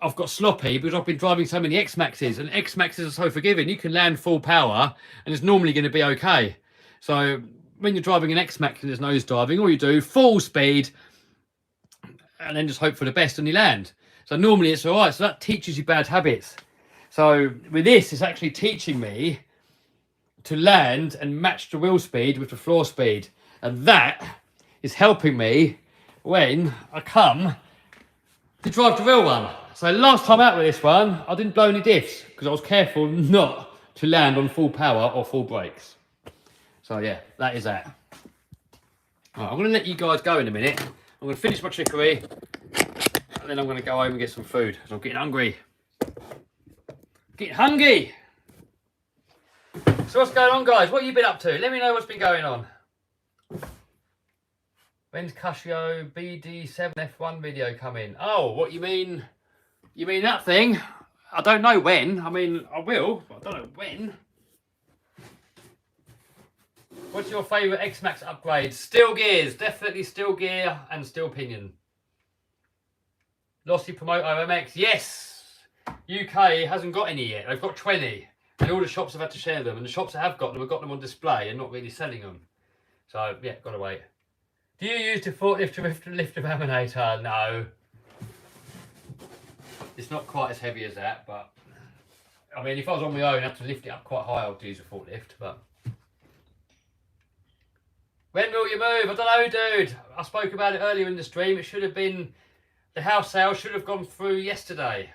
A: I've got sloppy because I've been driving so many X-Maxes, and X-Maxes are so forgiving. You can land full power and it's normally going to be okay. So when you're driving an X-Max and there's nose diving, all you do, full speed, and then just hope for the best and you land. So normally it's all right. So that teaches you bad habits. So with this, it's actually teaching me to land and match the wheel speed with the floor speed. And that is helping me when I come to drive the real one. So last time out with this one, I didn't blow any diffs because I was careful not to land on full power or full brakes. So yeah, that is that. All right, I'm going to let you guys go in a minute. I'm going to finish my chicory and then I'm going to go home and get some food because I'm getting hungry. Getting hungry. So what's going on, guys? What have you been up to? Let me know what's been going on. When's Casio BD7 F1 video coming? Oh, what you mean? You mean that thing? I don't know when. I mean, I will, but I don't know when. What's your favourite X-Max upgrade? Steel gears. Definitely steel gear and steel pinion. Lossi Pro Moto MX. Yes! UK hasn't got any yet. They've got 20. And all the shops have had to share them. And the shops that have got them on display and not really selling them. So, yeah, got to wait. Do you use the forklift to lift the Raminator? No. It's not quite as heavy as that, but... I mean, if I was on my own, I'd have to lift it up quite high, I would use a forklift, but... When will you move? I don't know, dude. I spoke about it earlier in the stream. It should have been... The house sale should have gone through yesterday.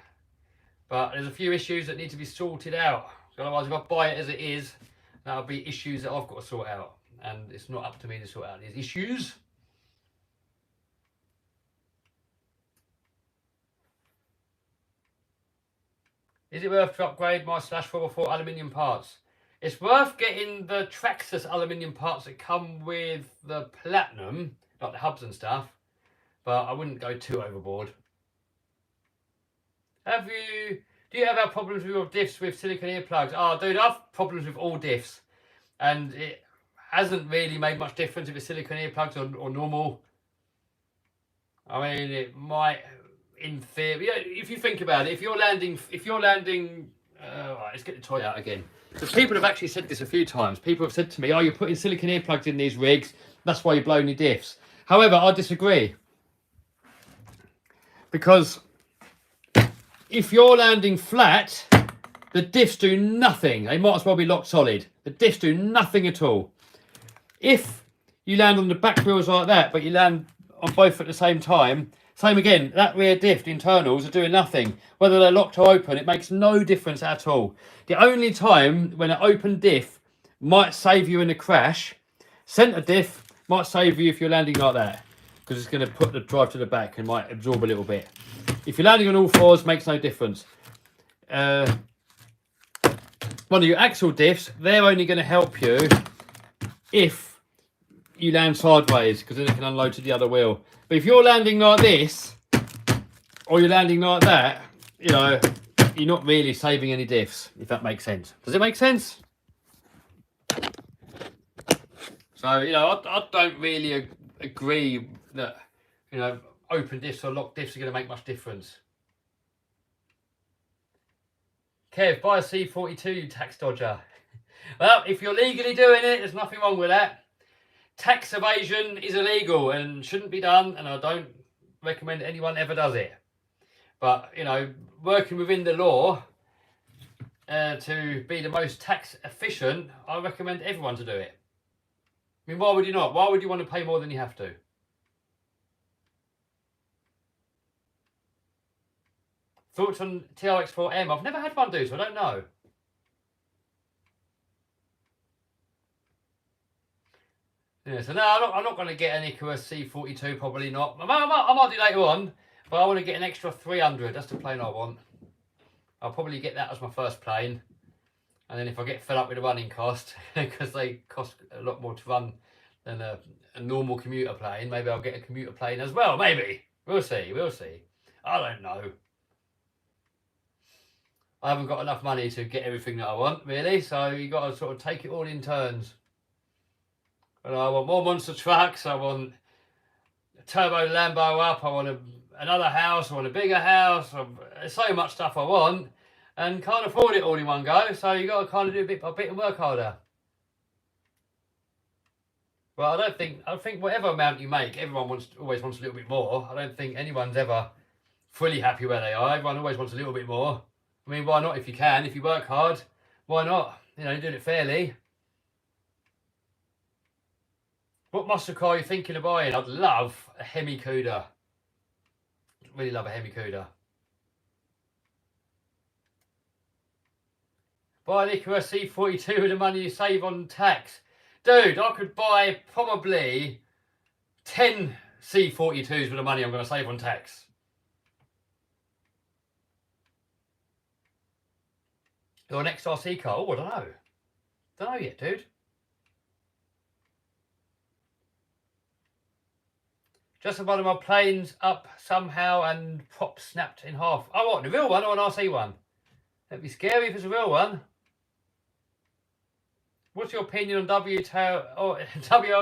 A: But there's a few issues that need to be sorted out. So otherwise, if I buy it as it is, that'll be issues that I've got to sort out. And it's not up to me to sort out these issues. Is it worth to upgrade my /4x4 aluminium parts? It's worth getting the Traxxas aluminium parts that come with the platinum, like the hubs and stuff, but I wouldn't go too overboard. Do you ever have problems with your diffs with silicone earplugs? Oh, dude, I've problems with all diffs, and it hasn't really made much difference if it's silicone earplugs or normal. I mean, it might, in theory, yeah, if you think about it, if you're landing, right, let's get the toy out again. Because people have actually said this a few times. People have said to me, oh, you're putting silicone earplugs in these rigs, that's why you're blowing your diffs. However, I disagree. Because if you're landing flat, the diffs do nothing. They might as well be locked solid. The diffs do nothing at all. If you land on the back wheels like that, but you land on both at the same time, same again, that rear diff, the internals are doing nothing. Whether they're locked or open, it makes no difference at all. The only time when an open diff might save you in a crash, centre diff might save you if you're landing like that, because it's going to put the drive to the back and might absorb a little bit. If you're landing on all fours, makes no difference. One of your axle diffs, they're only going to help you if you land sideways, because then it can unload to the other wheel. But if you're landing like this, or you're landing like that, you know, you're not really saving any diffs, if that makes sense. Does it make sense? So, you know, I don't really agree that, you know, open diffs or locked diffs are going to make much difference. Kev, buy a C42, you tax dodger. Well, if you're legally doing it, there's nothing wrong with that. Tax evasion is illegal and shouldn't be done, and I don't recommend anyone ever does it. But, you know, working within the law to be the most tax efficient, I recommend everyone to do it. I mean, why would you not? Why would you want to pay more than you have to? Thoughts on TRX4M? I've never had one, dude, so I don't know. Yeah, so no, I'm not going to get an Icarus C42, probably not. I might do later on, but I want to get an extra 300. That's the plane I want. I'll probably get that as my first plane. And then if I get fed up with the running cost, because they cost a lot more to run than a normal commuter plane, maybe I'll get a commuter plane as well. Maybe. We'll see. We'll see. I don't know. I haven't got enough money to get everything that I want, really. So you've got to sort of take it all in turns. And I want more monster trucks. I want turbo Lambo up, I want another house, I want a bigger house, there's so much stuff I want, and can't afford it all in one go, so you got to kind of do bit by bit and work harder. Well, I think whatever amount you make, everyone always wants a little bit more. I don't think anyone's ever fully happy where they are. Everyone always wants a little bit more. I mean, why not if you can? If you work hard, why not? You know, doing it fairly. What muscle car are you thinking of buying? I'd love a Hemi Cuda. Really love a Hemi Cuda. Buy an Icarus C42 with the money you save on tax. Dude, I could buy probably 10 C42s with the money I'm going to save on tax. Or an XRC car? Oh, I don't know. Don't know yet, dude. Just one of my planes up somehow and prop snapped in half. Oh, what? The real one or an RC one? That'd be scary if it's a real one. What's your opinion on WO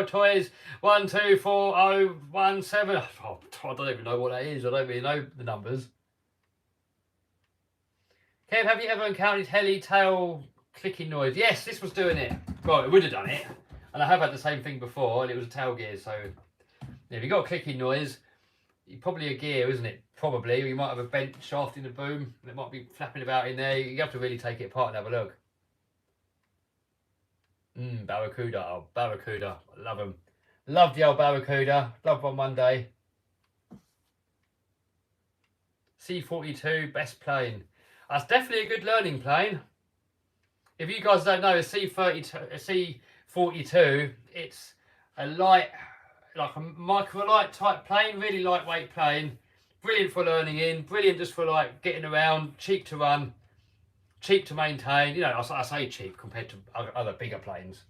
A: Toys 124017? Oh, I don't even know what that is. I don't really know the numbers. Kev, have you ever encountered Heli tail clicking noise? Yes, this was doing it. Well, it would have done it. And I have had the same thing before, and it was a tail gear. So if you got a clicking noise, probably a gear, isn't it? Probably. You might have a bent shaft in the boom, and it might be flapping about in there. You have to really take it apart and have a look. Barracuda. Oh, Barracuda. I love them. Love the old Barracuda. Love one Monday. C42, best plane. That's definitely a good learning plane. If you guys don't know, a C42, it's a light, like a microlight type plane, really lightweight plane. Brilliant for learning in, brilliant just for like getting around, cheap to run. Cheap to maintain, you know, I say cheap compared to other bigger planes.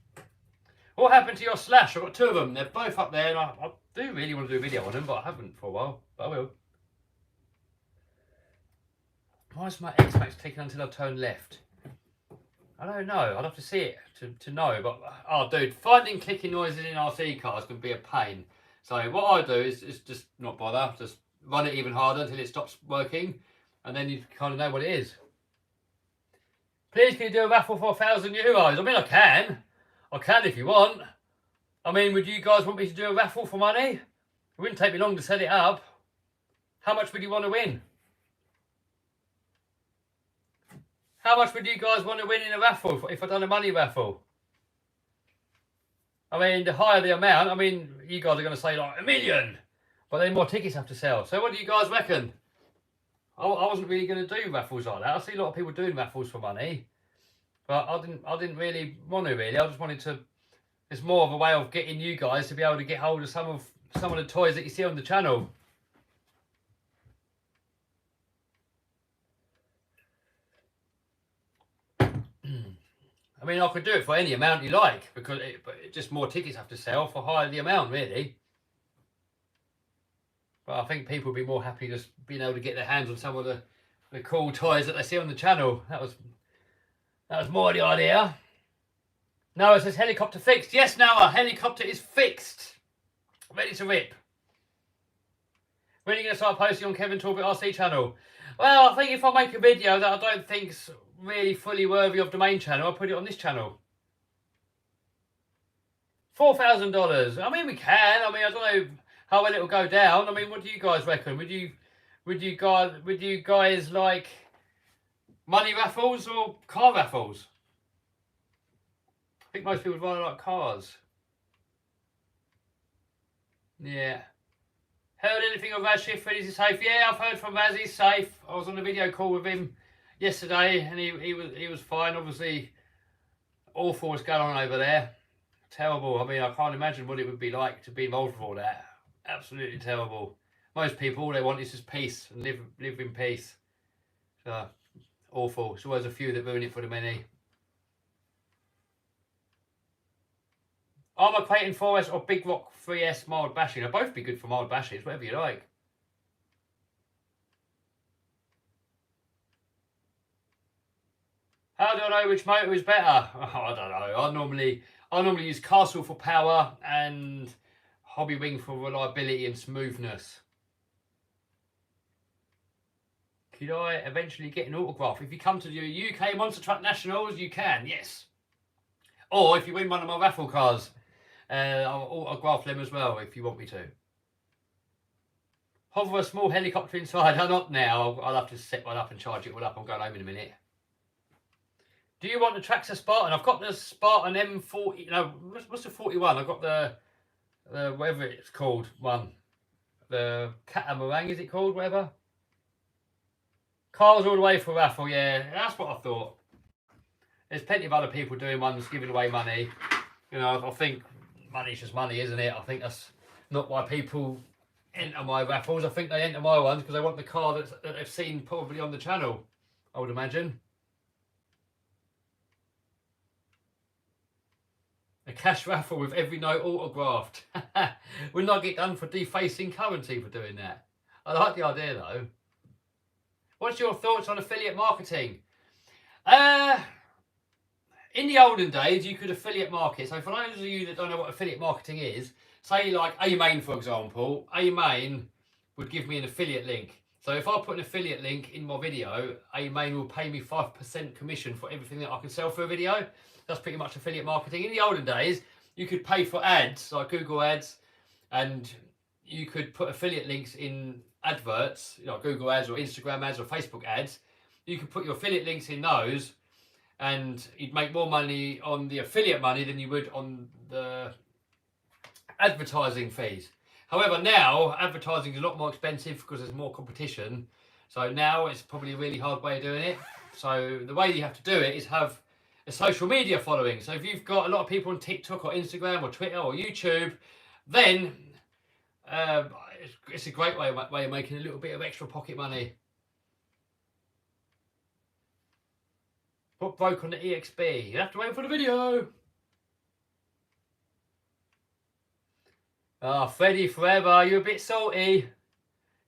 A: What happened to your Slash? I've got two of them. They're both up there, and I do really want to do a video on them, but I haven't for a while. But I will. Why is my X-Max taking until I turn left? I don't know. I'd have to see it to know. But, oh, dude, finding clicking noises in RC cars can be a pain. So what I do is just not bother. Just run it even harder until it stops working. And then you kind of know what it is. Please, can you do a raffle for €1,000? I mean, I can. I can if you want. I mean, would you guys want me to do a raffle for money? It wouldn't take me long to set it up. How much would you want to win? How much would you guys want to win in a raffle if I done a money raffle? I mean, the higher the amount, I mean, you guys are going to say like $1 million. But then more tickets have to sell. So what do you guys reckon? I wasn't really going to do raffles like that. I see a lot of people doing raffles for money, but I didn't really want to. Really, I just wanted to. It's more of a way of getting you guys to be able to get hold of some of the toys that you see on the channel. I mean, I could do it for any amount you like because but just more tickets have to sell for higher the amount, really. But I think people would be more happy just being able to get their hands on some of the cool toys that they see on the channel. That was more the idea. Noah says helicopter fixed. Yes, Noah, helicopter is fixed. Ready to rip. When are you going to start posting on Kevin Talbot RC channel? Well, I think if I make a video that I don't think's really fully worthy of the main channel, I'll put it on this channel. $4,000. I mean, we can. I mean, I don't know how well it'll go down. I mean, what do you guys reckon? Would you guys like money raffles or car raffles? I think most people would rather like cars. Yeah. Heard anything of Raz Shift? Ready to safe? Yeah, I've heard from Raz. He's safe. I was on a video call with him yesterday, and he was fine. Obviously, awful what's going on over there. Terrible. I mean, I can't imagine what it would be like to be involved with all that. Absolutely terrible. Most people, all they want is just peace and live in peace. So, awful. There's always a few that ruin it for the many. Armour Clayton 4S or Big Rock 3S mild bashing? They'll both be good for mild bashes, whatever you like. How do I know which motor is better? Oh, I don't know. I normally use Castle for power and hobby wing for reliability and smoothness. Could I eventually get an autograph? If you come to the UK Monster Truck Nationals, you can, yes. Or if you win one of my raffle cars, I'll autograph them as well if you want me to. Hover a small helicopter inside. I'm not now. I'll have to set one up and charge it all up. I'm going home in a minute. Do you want the Traxxas Spartan? I've got the Spartan M40. No, what's the 41? I've got the whatever it's called one. The Catamaran, is it called? Whatever. Cars all the way for raffle. Yeah, that's what I thought. There's plenty of other people doing ones, giving away money. You know, I think money's just money, isn't it? I think that's not why people enter my raffles. I think they enter my ones because they want the car that they've seen probably on the channel, I would imagine. A cash raffle with every note autographed. We'll not get done for defacing currency for doing that. I like the idea though. What's your thoughts on affiliate marketing? In the olden days, you could affiliate market. So for those of you that don't know what affiliate marketing is, say like A-Main, for example, A-Main would give me an affiliate link. So if I put an affiliate link in my video, A-Main will pay me 5% commission for everything that I can sell for a video. That's pretty much affiliate marketing. In the olden days, you could pay for ads, like Google ads, and you could put affiliate links in adverts, you know, Google ads or Instagram ads or Facebook ads. You could put your affiliate links in those, and you'd make more money on the affiliate money than you would on the advertising fees. However, now advertising is a lot more expensive because there's more competition. So now it's probably a really hard way of doing it. So the way you have to do it is have a social media following. So if you've got a lot of people on TikTok or Instagram or Twitter or YouTube, then it's a great way of making a little bit of extra pocket money. What broke on the EXB? You have to wait for the video. Ah, Freddy forever. You're a bit salty.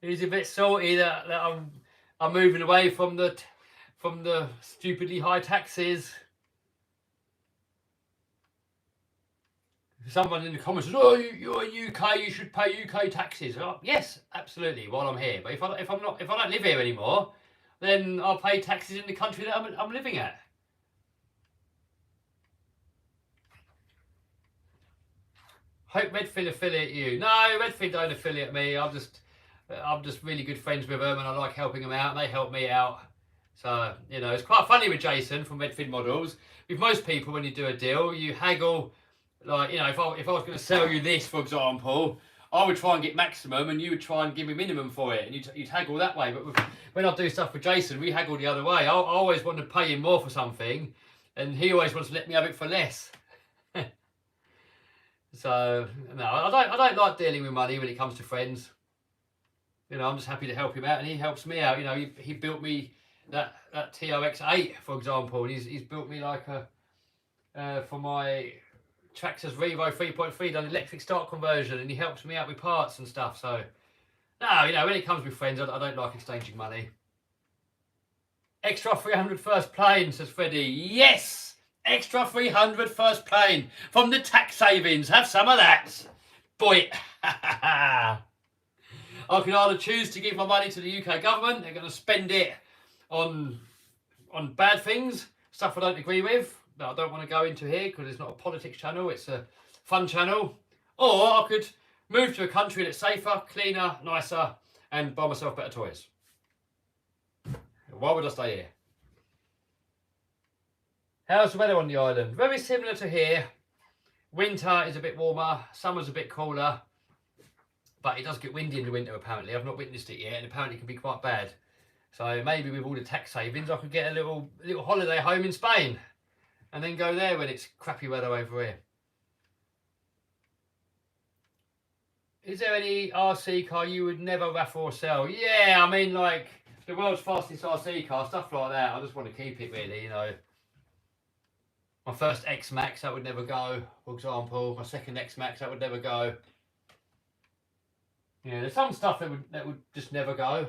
A: He's a bit salty that I'm moving away from the stupidly high taxes. Someone in the comments says, "Oh, you're UK. You should pay UK taxes." Oh, yes, absolutely. While I'm here, but if I don't live here anymore, then I'll pay taxes in the country that I'm living at. Hope Redfin affiliate you. No, Redfin don't affiliate me. I'm just really good friends with them, and I like helping them out, and they help me out. So, you know, it's quite funny with Jason from Redfin Models. With most people, when you do a deal, you haggle. Like, you know, if I was going to sell you this, for example, I would try and get maximum, and you would try and give me minimum for it, and you'd haggle that way. But when I do stuff with Jason, we haggle the other way. I always want to pay him more for something, and he always wants to let me have it for less. So no, I don't like dealing with money when it comes to friends. You know, I'm just happy to help him out, and he helps me out. You know, he built me that TRX8, for example, and he's built me like a for my Traxxas Revo 3.3 done electric start conversion, and he helps me out with parts and stuff. So no, you know, when it comes with friends, I don't like exchanging money. Extra 300 first plane, says Freddie. Yes. Extra 300 first plane from the tax savings. Have some of that. Boy. I can either choose to give my money to the UK government. They're going to spend it on bad things, stuff I don't agree with, that I don't want to go into here because it's not a politics channel. It's a fun channel. Or I could move to a country that's safer, cleaner, nicer, and buy myself better toys. Why would I stay here? How's the weather on the island? Very similar to here. Winter is a bit warmer, summer's a bit cooler, but it does get windy in the winter apparently. I've not witnessed it yet, and apparently it can be quite bad. So maybe with all the tax savings, I could get a little holiday home in Spain, and then go there when it's crappy weather over here. Is there any RC car you would never raffle or sell? Yeah, I mean, like the world's fastest RC car, stuff like that. I just want to keep it really, you know. My first X-Max, that would never go, for example. My second X-Max, that would never go. Yeah, there's some stuff that would just never go.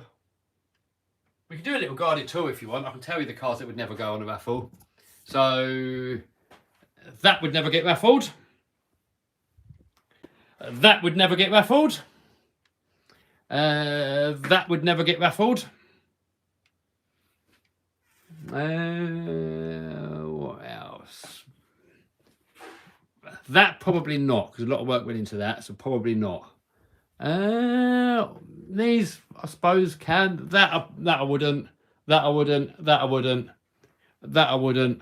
A: We can do a little guided tour if you want. I can tell you the cars that would never go on a raffle. So, that would never get raffled. That would never get raffled. That would never get raffled. What else? That probably not, because a lot of work went into that, so probably not. These, I suppose, can. That I wouldn't. That I wouldn't. That I wouldn't. That I wouldn't.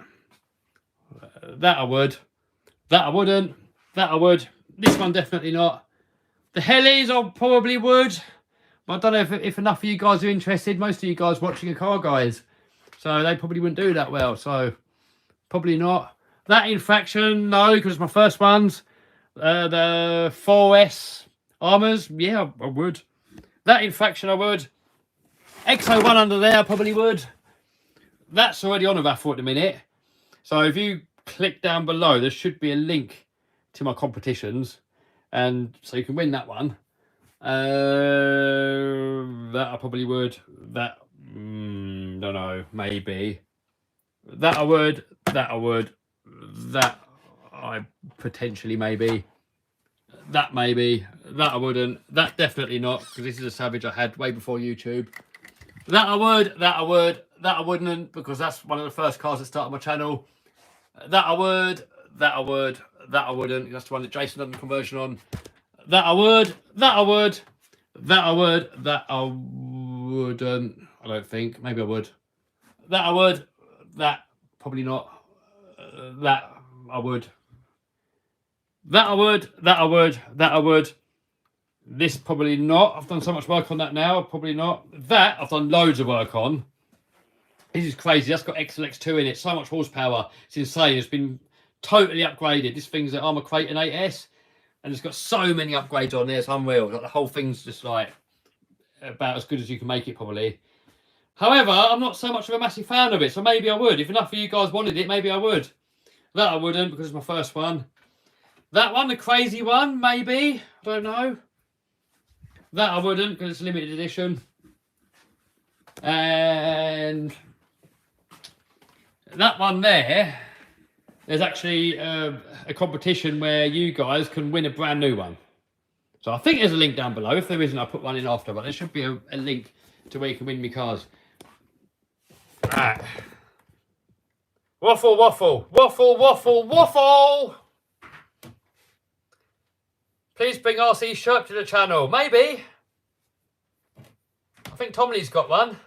A: That I would. That I wouldn't. That I would. This one definitely not. The Helis I probably would. But I don't know if enough of you guys are interested. Most of you guys watching are car guys. So they probably wouldn't do that well. So probably not. That infraction, no, because it's my first ones. The 4S armors, yeah, I would. That infraction I would. XO1 under there, I probably would. That's already on a raffle at the minute. So if you click down below, there should be a link to my competitions. And so you can win that one. That I probably would. That, don't know, maybe. That I would. That I would. That I potentially maybe. That maybe. That I wouldn't. That definitely not, because this is a Savage I had way before YouTube. That I would. That I would. That I wouldn't, because that's one of the first cars that started my channel. That I would. That I would. That I wouldn't. That's the one that Jason done the conversion on. That I would. That I would. That I would. That I wouldn't. I don't think. Maybe I would. That I would. That probably not. That I would. That I would. That I would. That I would. This probably not. I've done so much work on that now. Probably not. That I've done loads of work on. This is crazy. That's got XLX2 in it. So much horsepower. It's insane. It's been totally upgraded. This thing's an Armour Kraton 8S. And it's got so many upgrades on there. It's unreal. Like, the whole thing's just like about as good as you can make it probably. However, I'm not so much of a massive fan of it. So maybe I would. If enough of you guys wanted it, maybe I would. That I wouldn't, because it's my first one. That one, the crazy one, maybe. I don't know. That I wouldn't, because it's a limited edition. And that one there, there's actually a competition where you guys can win a brand new one. So I think there's a link down below. If there isn't, I'll put one in after. But there should be a link to where you can win me cars. Right. Waffle, waffle, waffle, waffle, waffle. Please bring RC's shirt to the channel. Maybe. I think Tomley's got one.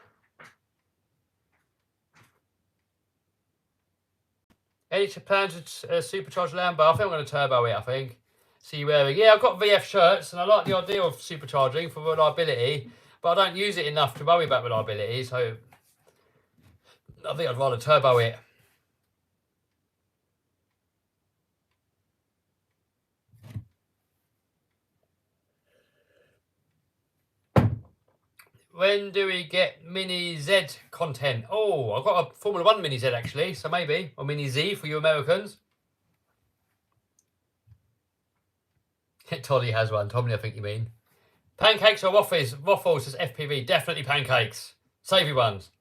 A: Any plans to supercharge Lambo? I think I'm going to turbo it, I think. See you wearing. Yeah, I've got VF shirts, and I like the idea of supercharging for reliability, but I don't use it enough to worry about reliability, so I think I'd rather turbo it. When do we get Mini Z content? Oh, I've got a Formula 1 Mini Z actually, so maybe. Or Mini Z for you Americans. Toddy has one. Tommy, I think you mean. Pancakes or waffles? Waffles says FPV. Definitely pancakes. Savvy ones.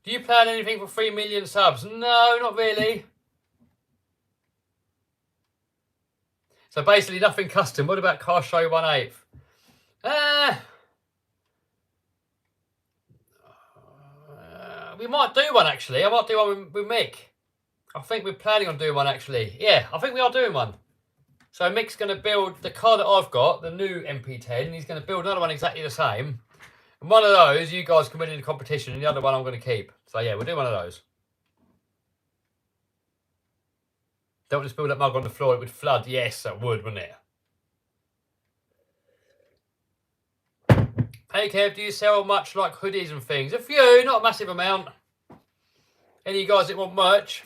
A: Do you plan anything for 3 million subs? No, not really. So basically nothing custom. What about Car Show 1/8? We might do one actually. I might do one with Mick. I think we're planning on doing one actually. Yeah, I think we are doing one. So Mick's going to build the car that I've got, the new MP10. He's going to build another one exactly the same. And one of those, you guys can win in the competition, and the other one I'm going to keep. So yeah, we'll do one of those. Don't just build that mug on the floor, it would flood. Yes, that would, wouldn't it? Hey Kev, do you sell much like hoodies and things? A few, not a massive amount. Any of you guys that want merch?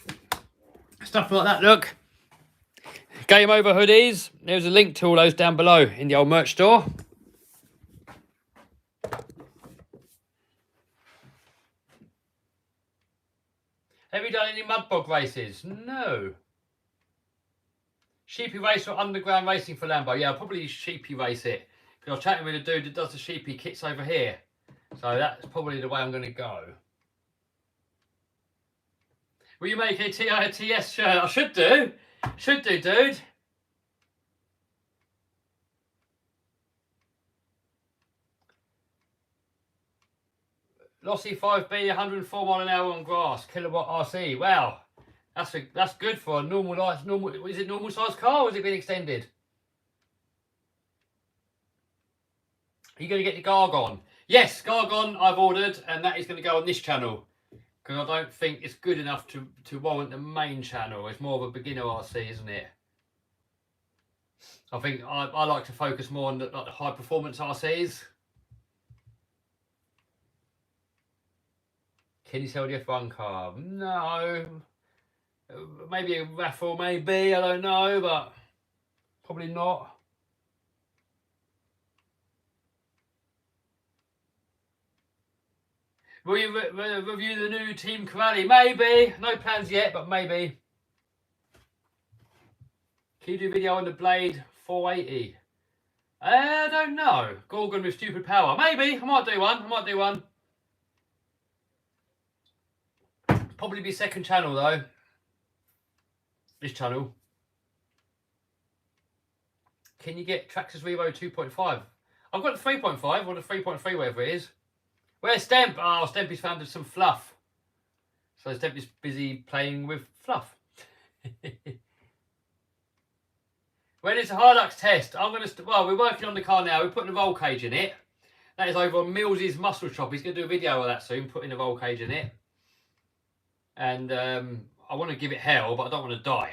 A: Stuff like that, look. Game Over hoodies. There's a link to all those down below in the old merch store. Have you done any mud bog races? No. Sheepy race or underground racing for Lambo? Yeah, I'll probably sheepy race it. Because I was chatting with a dude that does the sheepy kits over here. So that's probably the way I'm going to go. Will you make a TITS shirt? I should do. Should do, dude. Lossi 5B, 104 mile an hour on grass, kilowatt RC. Wow, that's good for a normal is it normal size car or has it been extended? Are you going to get the Gargon? Yes, Gargon I've ordered, and that is going to go on this channel. Because I don't think it's good enough to warrant the main channel. It's more of a beginner RC, isn't it? I think I like to focus more on the high performance RCs. Can you sell the F1 car? No. Maybe a Raffle, maybe, I don't know, but probably not. Will you review the new Team Corrali? Maybe. No plans yet, but maybe. Can you do a video on the Blade 480? I don't know. Gorgon with stupid power. Maybe. I might do one. Probably be second channel though. This channel. Can you get Traxxas Revo 2.5? I've got the 3.5 or the 3.3, whatever it is. Where's Stemp? Oh, Stemp has found some fluff. So Stemp is busy playing with fluff. When is the Hilux test? I'm going to, well, we're working on the car now. We're putting a roll cage in it. That is over on Mills's Muscle Shop. He's going to do a video of that soon, putting a roll cage in it. And I want to give it hell, but I don't want to die.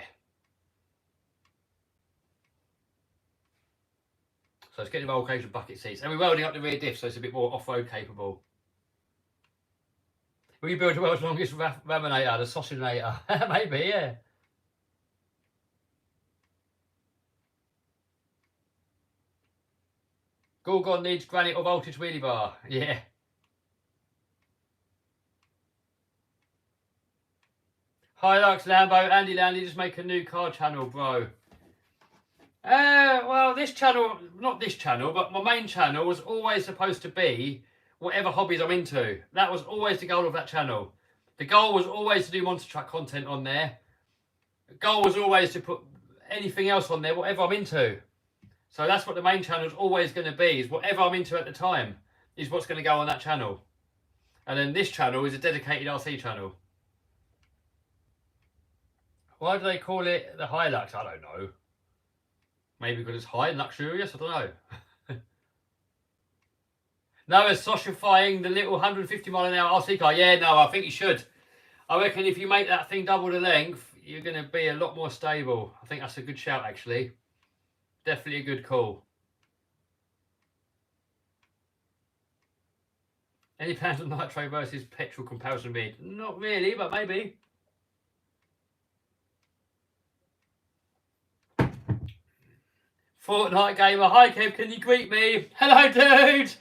A: So it's getting the roll cage with bucket seats. And we're welding up the rear diff, so it's a bit more off-road capable. Will you build the world's longest Raminator, the Sausaginator? Maybe, yeah. Gorgon needs granite or voltage wheelie bar. Yeah. Hilux, Lambo, Andy Landy, just make a new car channel, bro. Well, this channel, not this channel, but my main channel was always supposed to be whatever hobbies I'm into. That was always the goal of that channel. The goal was always to do monster truck content on there. The goal was always to put anything else on there, whatever I'm into. So that's what the main channel is always going to be, is whatever I'm into at the time is what's going to go on that channel. And then this channel is a dedicated RC channel. Why do they call it the Hilux? I don't know. Maybe because it's high and luxurious, I don't know. No, it's socifying the little 150 mile an hour RC car. Yeah, no, I think you should. I reckon if you make that thing double the length, you're going to be a lot more stable. I think that's a good shout, actually. Definitely a good call. Any plans on Nitro versus petrol comparison bid? Not really, but maybe. Fortnite gamer. Hi, Kev. Can you greet me? Hello, dude.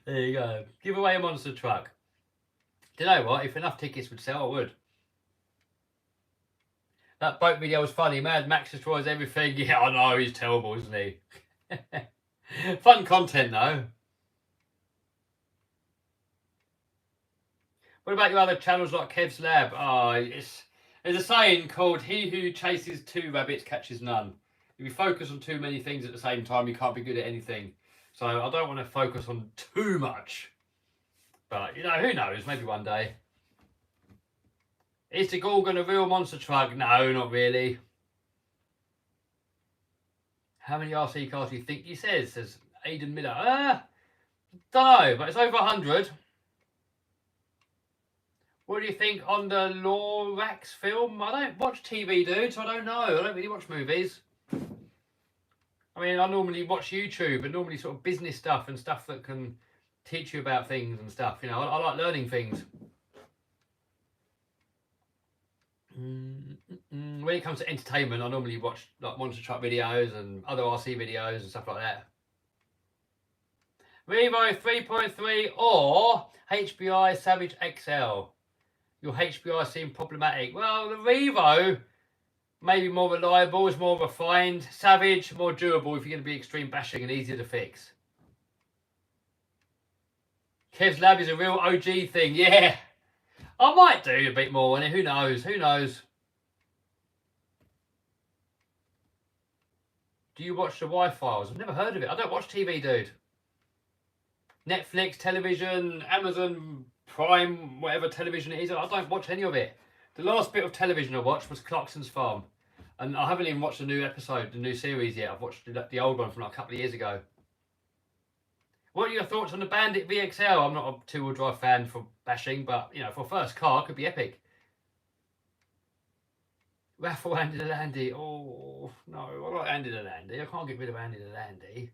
A: There you go. Give away a monster truck. Do you know what? If enough tickets would sell, I would. That boat video was funny. Mad Max destroys everything. Yeah, I know. He's terrible, isn't he? Fun content, though. What about your other channels like Kev's Lab? Oh, there's a saying called, he who chases two rabbits catches none. If you focus on too many things at the same time, you can't be good at anything. So I don't want to focus on too much. But, you know, who knows? Maybe one day. Is the Gorgon a real monster truck? No, not really. How many RC cars do you think he says? Says Aidan Miller. Don't know, but it's over 100. What do you think on the Lorax film? I don't watch TV, dude, so I don't know. I don't really watch movies. I mean, I normally watch YouTube and normally sort of business stuff and stuff that can teach you about things and stuff. You know, I like learning things. When it comes to entertainment, I normally watch like monster truck videos and other RC videos and stuff like that. Revo 3.3 or HPI Savage XL. Your HPI seem problematic. Well, the Revo maybe more reliable, is more refined. Savage, more durable if you're going to be extreme bashing and easier to fix. Kev's Lab is a real OG thing. Yeah, I might do a bit more on it. Who knows? Who knows? Do you watch the Y-Files? I've never heard of it. I don't watch TV, dude. Netflix, television, Amazon Prime, whatever television it is. I don't watch any of it. The last bit of television I watched was Clarkson's Farm. And I haven't even watched the new episode, the new series yet. I've watched the old one from like a couple of years ago. What are your thoughts on the Bandit VXL? I'm not a two-wheel drive fan for bashing, but, you know, for a first car, it could be epic. Raffle Andy the Landy. Oh, no, I like Andy the Landy. I can't get rid of Andy the Landy.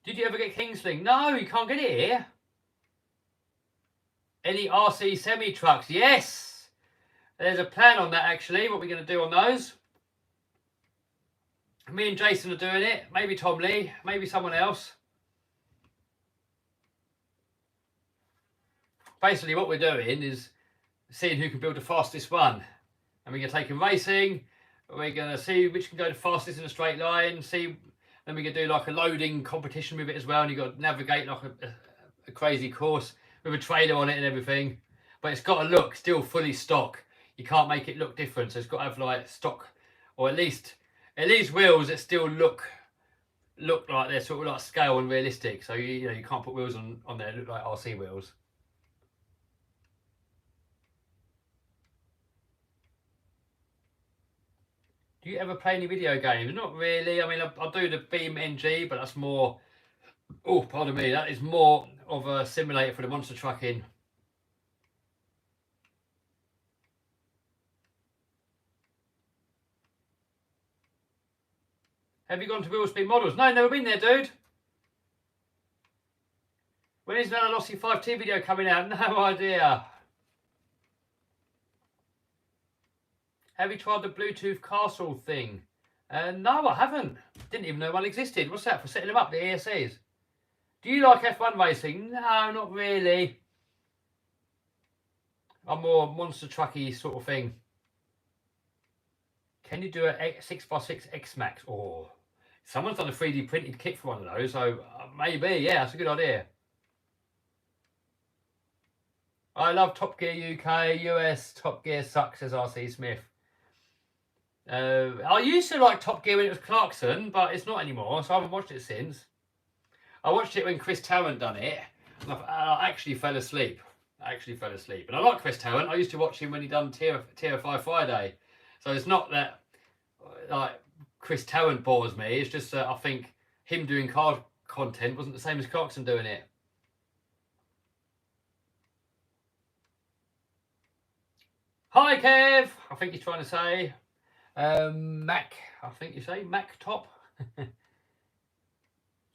A: Did you ever get Kingsling? No, you can't get it here. Any RC semi-trucks? Yes! There's a plan on that, actually, what we're going to do on those. Me and Jason are doing it. Maybe Tom Lee. Maybe someone else. Basically, what we're doing is seeing who can build the fastest one. And we're going to take him racing. We're going to see which can go the fastest in a straight line. Then we're going to do like a loading competition with it as well. And you've got to navigate like a crazy course with a trailer on it and everything. But it's got to look still fully stock. You can't make it look different. So it's got to have like stock, or at least wheels that still look like they're sort of like scale and realistic. So you know you can't put wheels on there that look like RC wheels. Do you ever play any video games? Not really. I mean, I do the Beam NG, but that's more... Oh, pardon me. That is more of a simulator for the monster trucking. Have you gone to Wheel Speed Models? No, never been there, dude. When is another Lossi 5T video coming out? No idea. Have you tried the Bluetooth castle thing? No, I haven't. Didn't even know one existed. What's that, for setting them up, the ESCs? Do you like F1 racing? No, not really. I'm more monster trucky sort of thing. Can you do a 6x6 X-Max? Oh, someone's done a 3D printed kit for one of those, so maybe, yeah, that's a good idea. I love Top Gear UK, US Top Gear sucks, says RC Smith. I used to like Top Gear when it was Clarkson, but it's not anymore, so I haven't watched it since. I watched it when Chris Tarrant done it, and I actually fell asleep. And I like Chris Tarrant. I used to watch him when he done Tier 5 Friday. So it's not that like Chris Tarrant bores me. It's just that I think him doing car content wasn't the same as Clarkson doing it. Hi Kev, I think he's trying to say. Mac, I think you say Mac Top.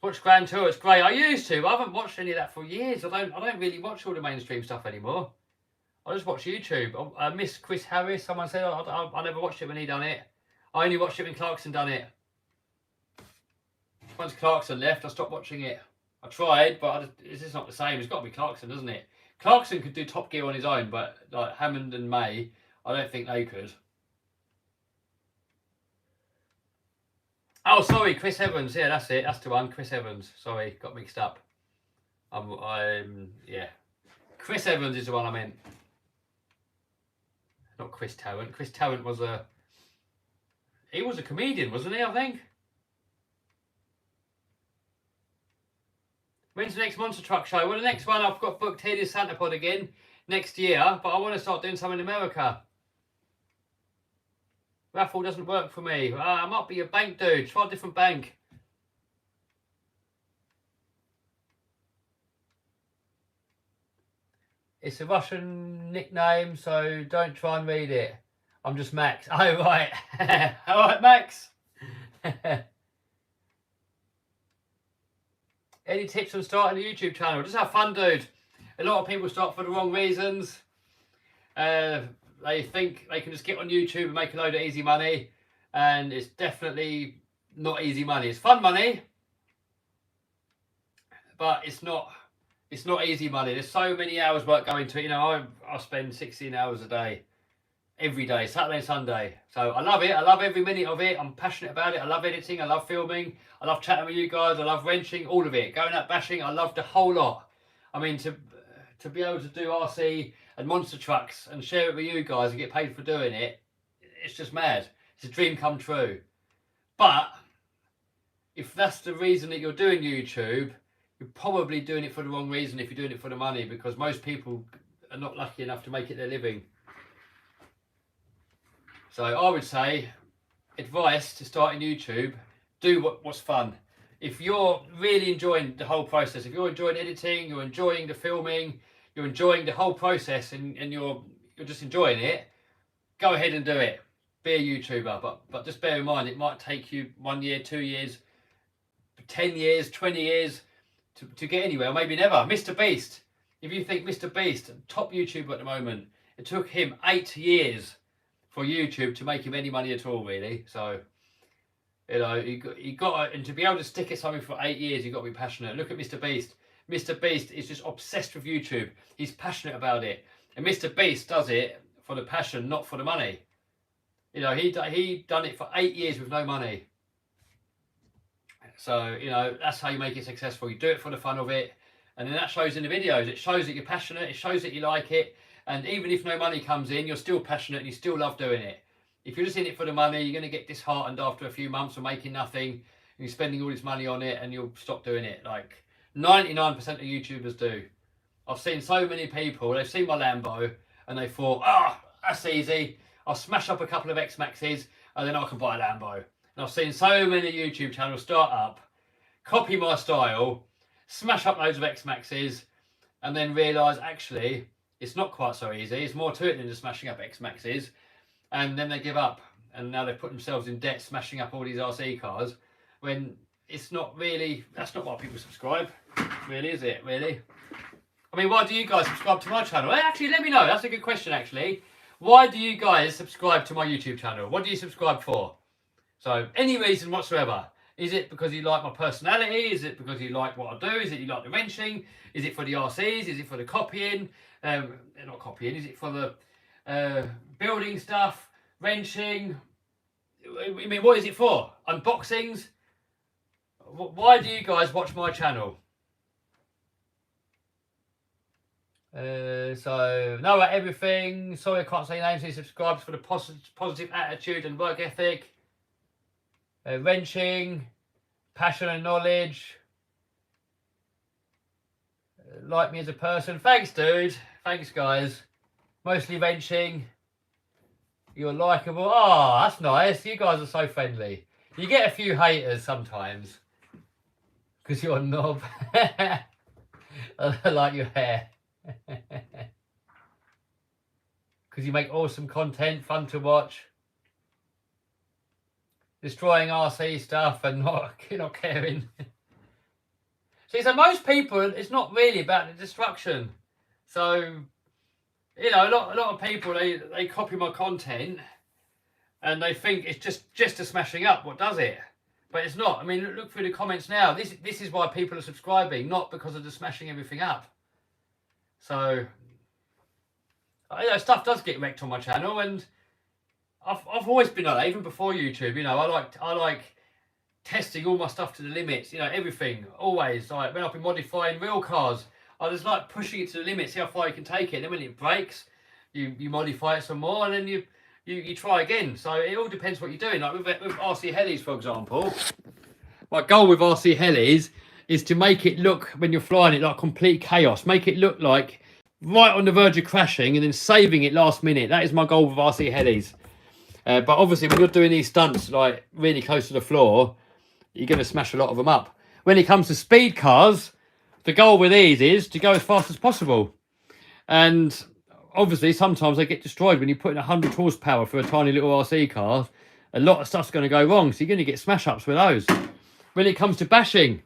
A: Watch Grand Tour, it's great. I used to, but I haven't watched any of that for years. I don't really watch all the mainstream stuff anymore. I just watch YouTube. I miss Chris Harris. Someone said I never watched it when he done it. I only watched it when Clarkson done it. Once Clarkson left, I stopped watching it. I tried, but it's just not the same. It's got to be Clarkson, doesn't it? Clarkson could do Top Gear on his own, but like Hammond and May, I don't think they could. Oh, sorry, Chris Evans. Yeah, that's it. That's the one. Chris Evans. Sorry, got mixed up. Yeah. Chris Evans is the one I meant. Not Chris Tarrant. Chris Tarrant was he was a comedian, wasn't he, I think? When's the next Monster Truck show? Well, the next one I've got booked here is Santa Pod again next year, but I want to start doing some in America. Raffle doesn't work for me. I might be a bank dude. Try a different bank. It's a Russian nickname, so don't try and read it. I'm just Max. Oh, right. All right, Max. Any tips on starting a YouTube channel? Just have fun, dude. A lot of people start for the wrong reasons. They think they can just get on YouTube and make a load of easy money. And it's definitely not easy money. It's fun money. But it's not easy money. There's so many hours work going to it. You know, I spend 16 hours a day. Every day, Saturday and Sunday. So I love it. I love every minute of it. I'm passionate about it. I love editing. I love filming. I love chatting with you guys. I love wrenching. All of it. Going out bashing. I love the whole lot. I mean, to be able to do RC and monster trucks and share it with you guys and get paid for doing it, it's just mad. It's a dream come true. But if that's the reason that you're doing YouTube, you're probably doing it for the wrong reason if you're doing it for the money, because most people are not lucky enough to make it their living. So I would say, advice to starting YouTube, do what's fun. If you're really enjoying the whole process, if you're enjoying editing, you're enjoying the filming, you're enjoying the whole process, and you're just enjoying it, go ahead and do it. Be a YouTuber, but just bear in mind, it might take you 1 year, 2 years, 10 years, 20 years to get anywhere, or maybe never. Mr. Beast, if you think Mr. Beast, top YouTuber at the moment, it took him 8 years for YouTube to make him any money at all, really. So, you know, you got, and to be able to stick at something for 8 years, you've got to be passionate. Look at Mr. Beast. Mr. Beast is just obsessed with YouTube. He's passionate about it, and Mr. Beast does it for the passion, not for the money. You know, he done it for 8 years with no money. So, you know, that's how you make it successful. You do it for the fun of it, and then that shows in the videos. It shows that you're passionate, it shows that you like it, and even if no money comes in, you're still passionate and you still love doing it. If you're just in it for the money, you're going to get disheartened after a few months of making nothing, and you're spending all this money on it, and you'll stop doing it. Like 99% of YouTubers do. I've seen so many people, they've seen my Lambo, and they thought, that's easy. I'll smash up a couple of X-Maxes, and then I can buy a Lambo. And I've seen so many YouTube channels start up, copy my style, smash up loads of X-Maxes, and then realise, actually, it's not quite so easy. It's more to it than just smashing up X-Maxes. And then they give up. And now they've put themselves in debt smashing up all these RC cars, when it's not really, that's not why people subscribe. Really, is it? Really? I mean, why do you guys subscribe to my channel? Actually, let me know. That's a good question, actually. Why do you guys subscribe to my YouTube channel? What do you subscribe for? So, any reason whatsoever. Is it because you like my personality? Is it because you like what I do? Is it you like the wrenching? Is it for the RCs? Is it for the copying? Not copying. Is it for the building stuff? Wrenching? I mean, what is it for? Unboxings? Why do you guys watch my channel? So, know about everything. Sorry I can't say names. He subscribes for the positive attitude and work ethic. Wrenching, passion and knowledge. Like me as a person. Thanks, dude. Thanks, guys. Mostly wrenching. You're likable. Oh, that's nice. You guys are so friendly. You get a few haters sometimes because you're a knob. I like your hair. Because you make awesome content, fun to watch. Destroying RC stuff and not caring. See, so most people, it's not really about the destruction. So, you know, a lot of people, they copy my content and they think it's just a smashing up what does it. But it's not. I mean, look through the comments now. This is why people are subscribing, not because of the smashing everything up. So, you know, stuff does get wrecked on my channel, and I've always been like that, even before YouTube. You know, I like testing all my stuff to the limits. You know, everything, always. Like when I've been modifying real cars, I just like pushing it to the limit, see how far you can take it. And then when it breaks, you modify it some more, and then you try again. So it all depends what you're doing. Like with RC Helis, for example, my goal with RC Helis is to make it look, when you're flying it, like complete chaos. Make it look like right on the verge of crashing and then saving it last minute. That is my goal with RC Helis. But obviously, when you're doing these stunts like really close to the floor, you're going to smash a lot of them up. When it comes to speed cars, the goal with these is to go as fast as possible. And obviously, sometimes they get destroyed when you put in 100 horsepower for a tiny little RC car. A lot of stuff's going to go wrong, so you're going to get smash ups with those. When it comes to bashing,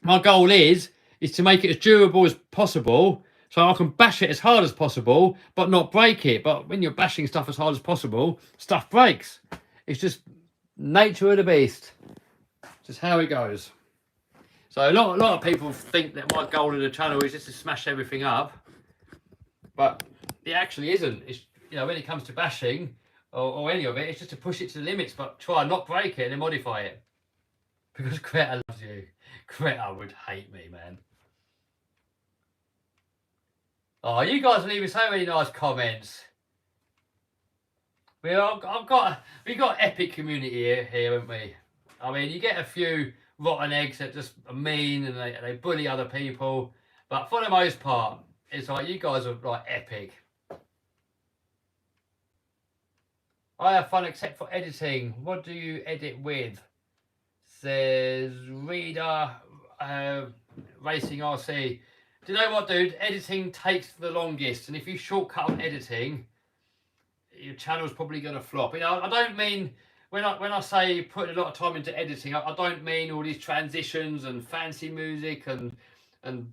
A: my goal is to make it as durable as possible, so I can bash it as hard as possible, but not break it. But when you're bashing stuff as hard as possible, stuff breaks. It's just nature of the beast. Just how it goes. So a lot of people think that my goal of the channel is just to smash everything up, but it actually isn't. It's, you know, when it comes to bashing or any of it, it's just to push it to the limits, but try and not break it and then modify it. Because Greta loves you. Greta would hate me, man. Oh, you guys are leaving so many nice comments. We've got epic community here, haven't we? I mean, you get a few rotten eggs that just are mean and they bully other people. But for the most part, it's like you guys are like epic. I have fun except for editing. What do you edit with? Says Reader Racing RC. Do you know what, dude? Editing takes the longest, and if you shortcut on editing, your channel's probably going to flop. You know, I don't mean when I say putting a lot of time into editing, I don't mean all these transitions and fancy music and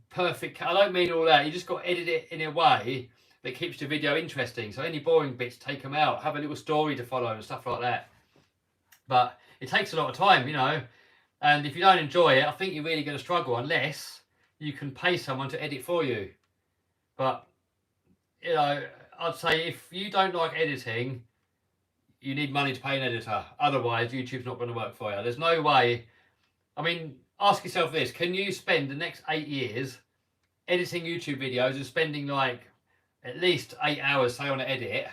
A: perfect. I don't mean all that. You just got to edit it in a way that keeps the video interesting. So any boring bits, take them out. Have a little story to follow and stuff like that. But it takes a lot of time, you know. And if you don't enjoy it, I think you're really going to struggle unless you can pay someone to edit for you. But, you know, I'd say if you don't like editing, you need money to pay an editor. Otherwise, YouTube's not going to work for you. There's no way. I mean, ask yourself this. Can you spend the next 8 years editing YouTube videos and spending like at least 8 hours, say, on an edit,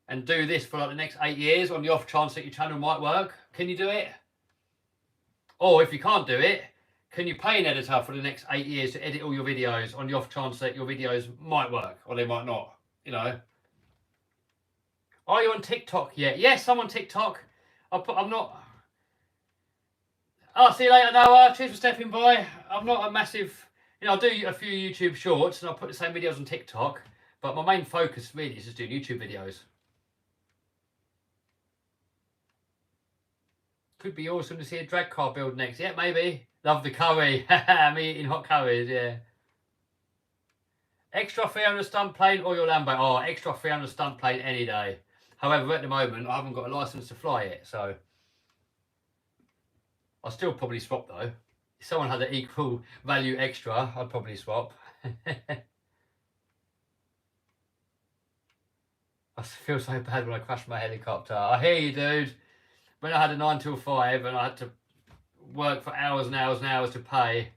A: and do this for like the next 8 years on the off chance that your channel might work? Can you do it? Or if you can't do it, can you pay an editor for the next 8 years to edit all your videos on the off chance that your videos might work or they might not? You know. Are you on TikTok yet? Yes, I'm on TikTok. I'm not. Oh, see you later, Noah. Cheers for stepping by. I'm not a massive. You know, I'll do a few YouTube shorts and I'll put the same videos on TikTok. But my main focus really is just doing YouTube videos. Could be awesome to see a drag car build next. Yeah, maybe. Love the curry. Me eating hot curries, yeah. Extra 300 stunt plane or your Lambo? Oh, extra 300 stunt plane any day. However, at the moment, I haven't got a license to fly it, so I'll still probably swap though. If someone had an equal value extra, I'd probably swap. I feel so bad when I crashed my helicopter. I hear you, dude. When I had a 9 till 5 and I had to work for hours and hours and hours to pay,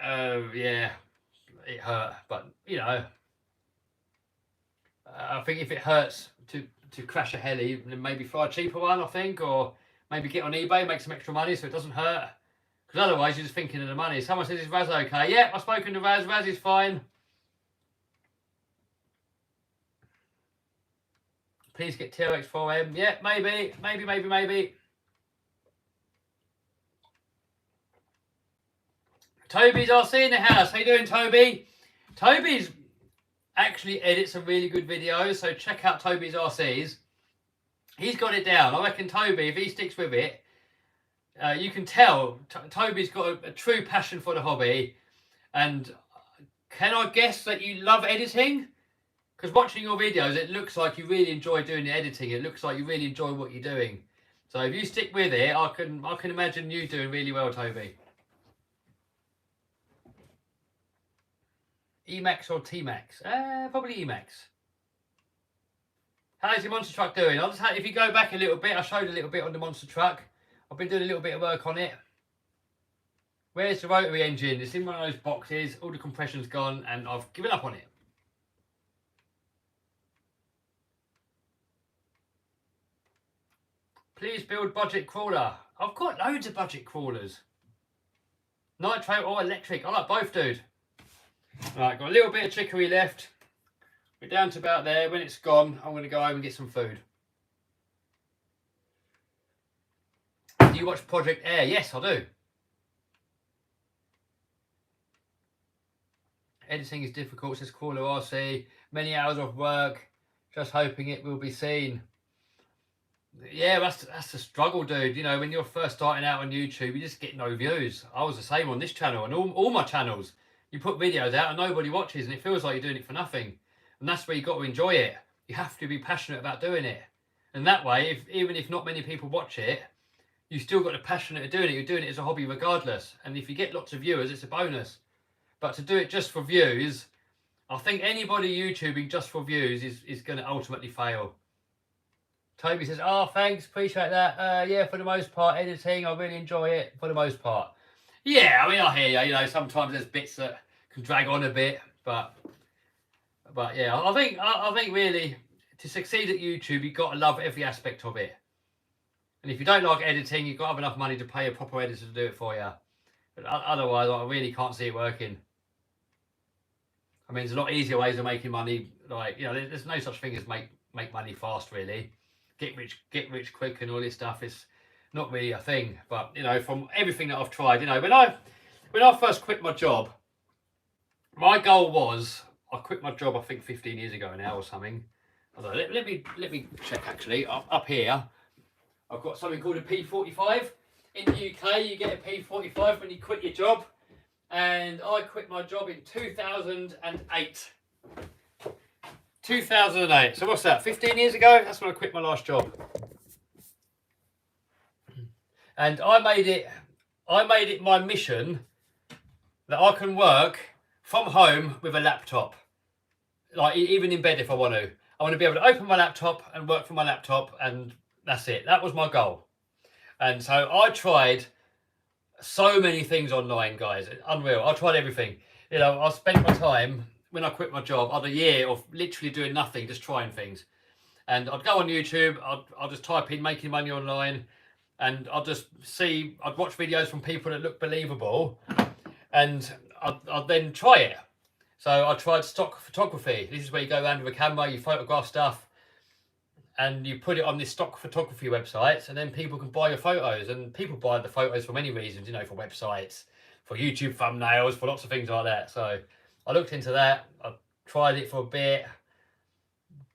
A: yeah, it hurt. But, you know, I think if it hurts to crash a heli, then maybe fly a cheaper one, I think, or maybe get on eBay, make some extra money so it doesn't hurt. Because otherwise you're just thinking of the money. Someone says, is Raz okay? Yeah, I've spoken to Raz. Raz is fine. Please get TRX4M. Yeah, maybe. Toby's RC in the house. How you doing, Toby? Toby's actually edits some really good videos, so check out Toby's RCs. He's got it down. I reckon Toby, if he sticks with it, you can tell Toby's got a true passion for the hobby. And can I guess that you love editing? Because watching your videos, it looks like you really enjoy doing the editing. It looks like you really enjoy what you're doing. So if you stick with it, I can imagine you doing really well, Toby. Emax or T-Max? Probably Emax. How's your monster truck doing? If you go back a little bit, I showed a little bit on the monster truck. I've been doing a little bit of work on it. Where's the rotary engine? It's in one of those boxes. All the compression's gone and I've given up on it. Please build budget crawler. I've got loads of budget crawlers. Nitro or electric. I like both, dude. Right, got a little bit of chicory left. We're down to about there. When it's gone, I'm going to go home and get some food. Do you watch Project Air? Yes, I do. Editing is difficult, says Crawler RC. Many hours of work. Just hoping it will be seen. Yeah, that's the struggle, dude. You know, when you're first starting out on YouTube, you just get no views. I was the same on this channel and all my channels. You put videos out and nobody watches and it feels like you're doing it for nothing. And that's where you've got to enjoy it. You have to be passionate about doing it. And that way, even if not many people watch it, you still got the passion of doing it. You're doing it as a hobby regardless. And if you get lots of viewers, it's a bonus. But to do it just for views, I think anybody YouTubing just for views is going to ultimately fail. Toby says, oh, thanks, appreciate that. Yeah, for the most part, editing, I really enjoy it for the most part. Yeah, I mean, I hear you. You know, sometimes there's bits that can drag on a bit, but yeah, I think really to succeed at YouTube, you've got to love every aspect of it. And if you don't like editing, you've got to have enough money to pay a proper editor to do it for you. But otherwise, I really can't see it working. I mean, there's a lot easier ways of making money. Like, you know, there's no such thing as make money fast, really. Get rich quick and all this stuff is not really a thing. But, you know, from everything that I've tried, you know, when I first quit my job, my goal was, I quit my job, I think 15 years ago now or something. Although, let me check actually. Up here, I've got something called a P45. In the UK, you get a P45 when you quit your job. And I quit my job in 2008. 2008. So what's that? 15 years ago? That's when I quit my last job. And I made it my mission that I can work from home with a laptop. Like, even in bed if I want to. I want to be able to open my laptop and work from my laptop, and that's it. That was my goal. And so I tried so many things online, guys. Unreal. I tried everything. You know, I spent my time, when I quit my job, I had a year of literally doing nothing, just trying things. And I'd go on YouTube, I'd just type in making money online, and I'd just see, I'd watch videos from people that look believable, and I'd then try it. So I tried stock photography. This is where you go around with a camera, you photograph stuff, and you put it on this stock photography websites, and then people can buy your photos. And people buy the photos for many reasons, you know, for websites, for YouTube thumbnails, for lots of things like that. So I looked into that. I tried it for a bit.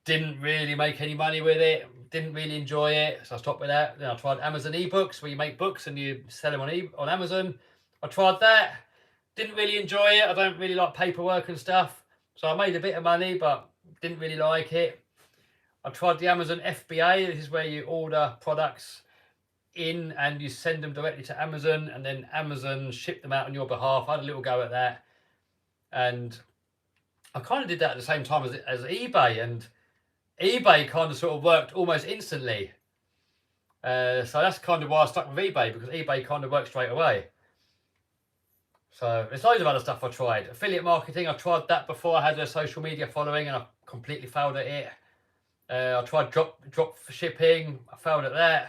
A: Didn't really make any money with it. Didn't really enjoy it. So I stopped with that. Then I tried Amazon ebooks, where you make books and you sell them on Amazon. I tried that. Didn't really enjoy it. I don't really like paperwork and stuff. So I made a bit of money, but didn't really like it. I tried the Amazon FBA. This is where you order products in and you send them directly to Amazon, and then Amazon ship them out on your behalf. I had a little go at that. And I kind of did that at the same time as eBay. And eBay kind of sort of worked almost instantly. So that's kind of why I stuck with eBay, because eBay kind of worked straight away. So there's loads of other stuff I tried. Affiliate marketing, I tried that before I had a social media following, and I completely failed at it. I tried drop shipping. I failed at that.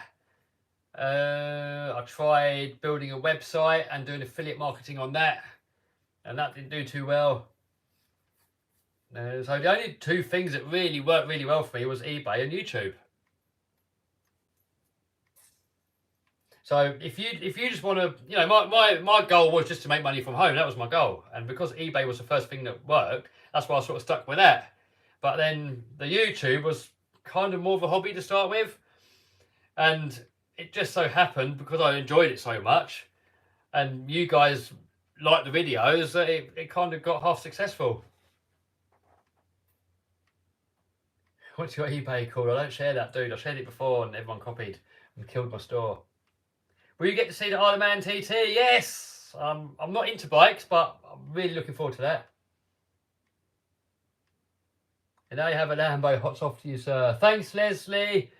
A: I tried building a website and doing affiliate marketing on that, and that didn't do too well. So the only two things that really worked really well for me was eBay and YouTube. So if you just want to, you know, my goal was just to make money from home. That was my goal, and because eBay was the first thing that worked, that's why I sort of stuck with that. But then the YouTube was kind of more of a hobby to start with. And it just so happened, because I enjoyed it so much, and you guys liked the videos, that it kind of got half successful. What's your eBay called? I don't share that, dude. I shared it before and everyone copied and killed my store. Will you get to see the Isle of Man TT? Yes! I'm not into bikes, but I'm really looking forward to that. And now you have a Lambo. Hats off to you, sir. Thanks, Leslie.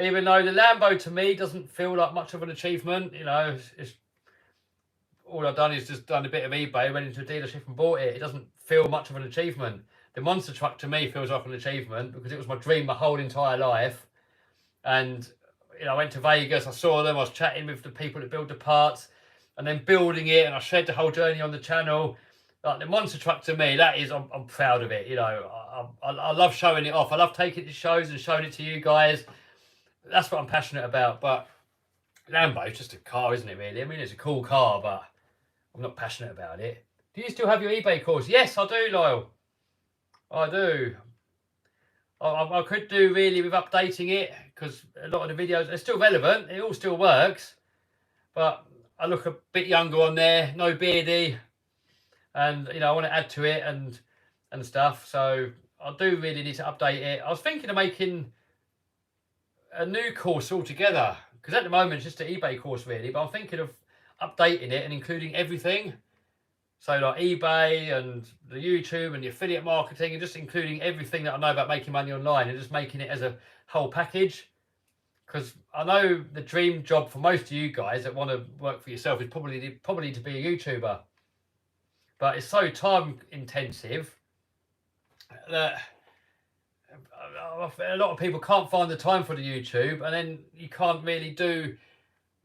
A: Even though the Lambo to me doesn't feel like much of an achievement, you know, it's all I've done is just done a bit of eBay, went into a dealership and bought it. It doesn't feel much of an achievement. The monster truck to me feels like an achievement, because it was my dream my whole entire life. And, you know, I went to Vegas, I saw them, I was chatting with the people that build the parts, and then building it, and I shared the whole journey on the channel. Like, the monster truck to me, that is, I'm proud of it. You know, I love showing it off. I love taking it to shows and showing it to you guys. That's what I'm passionate about. But Lambo is just a car, isn't it, really? I mean, it's a cool car, but I'm not passionate about it. Do you still have your eBay course? Yes, I do, Lyle. I do. I could do really with updating it, because a lot of the videos are still relevant. It all still works. But I look a bit younger on there, no beardy. And, you know, I want to add to it and stuff. So I do really need to update it. I was thinking of making a new course altogether, because at the moment it's just an eBay course really, but I'm thinking of updating it and including everything. So like eBay and the YouTube and the affiliate marketing, and just including everything that I know about making money online, and just making it as a whole package. Because I know the dream job for most of you guys that want to work for yourself is probably to be a YouTuber. But it's so time intensive that a lot of people can't find the time for the YouTube, and then you can't really do,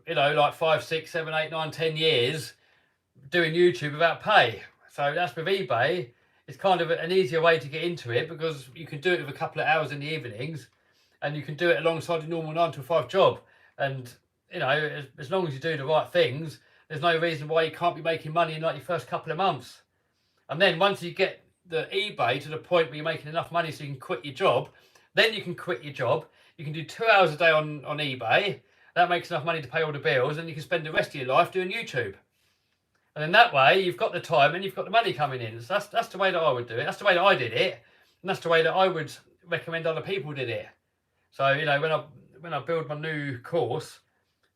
A: you know, like 5, 6, 7, 8, 9, 10 years doing YouTube without pay. So that's with eBay. It's kind of an easier way to get into it because you can do it with a couple of hours in the evenings, and you can do it alongside your normal 9 to 5 job. And you know, as long as you do the right things, there's no reason why you can't be making money in like your first couple of months. And then once you get the eBay to the point where you're making enough money so you can quit your job, then you can quit your job. You can do 2 hours a day on eBay. That makes enough money to pay all the bills, and you can spend the rest of your life doing YouTube. And then that way, you've got the time and you've got the money coming in. So that's the way that I would do it. That's the way that I did it, and that's the way that I would recommend other people did it. So you know, when I build my new course,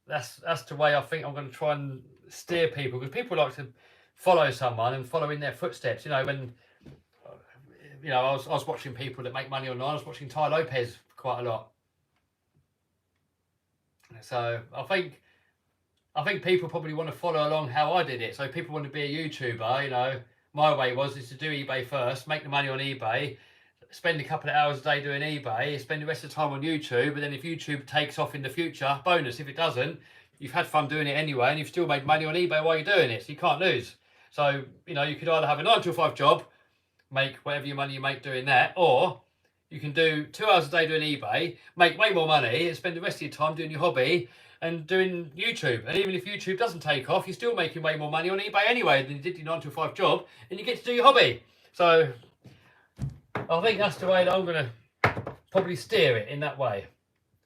A: that's the way I think I'm going to try and steer people, because people like to follow someone and follow in their footsteps. You know, when I was watching people that make money online. I was watching Ty Lopez quite a lot. So I think people probably want to follow along how I did it. So people want to be a YouTuber, you know. My way is to do eBay first, make the money on eBay, spend a couple of hours a day doing eBay, spend the rest of the time on YouTube, and then if YouTube takes off in the future, bonus. If it doesn't, you've had fun doing it anyway, and you've still made money on eBay while you're doing it, so you can't lose. So, you know, you could either have a 9 to 5 job, make whatever your money you make doing that, or you can do 2 hours a day doing eBay, make way more money, and spend the rest of your time doing your hobby and doing YouTube. And even if YouTube doesn't take off, you're still making way more money on eBay anyway than you did your 9 to 5 job, and you get to do your hobby. So I think that's the way that I'm going to probably steer it, in that way.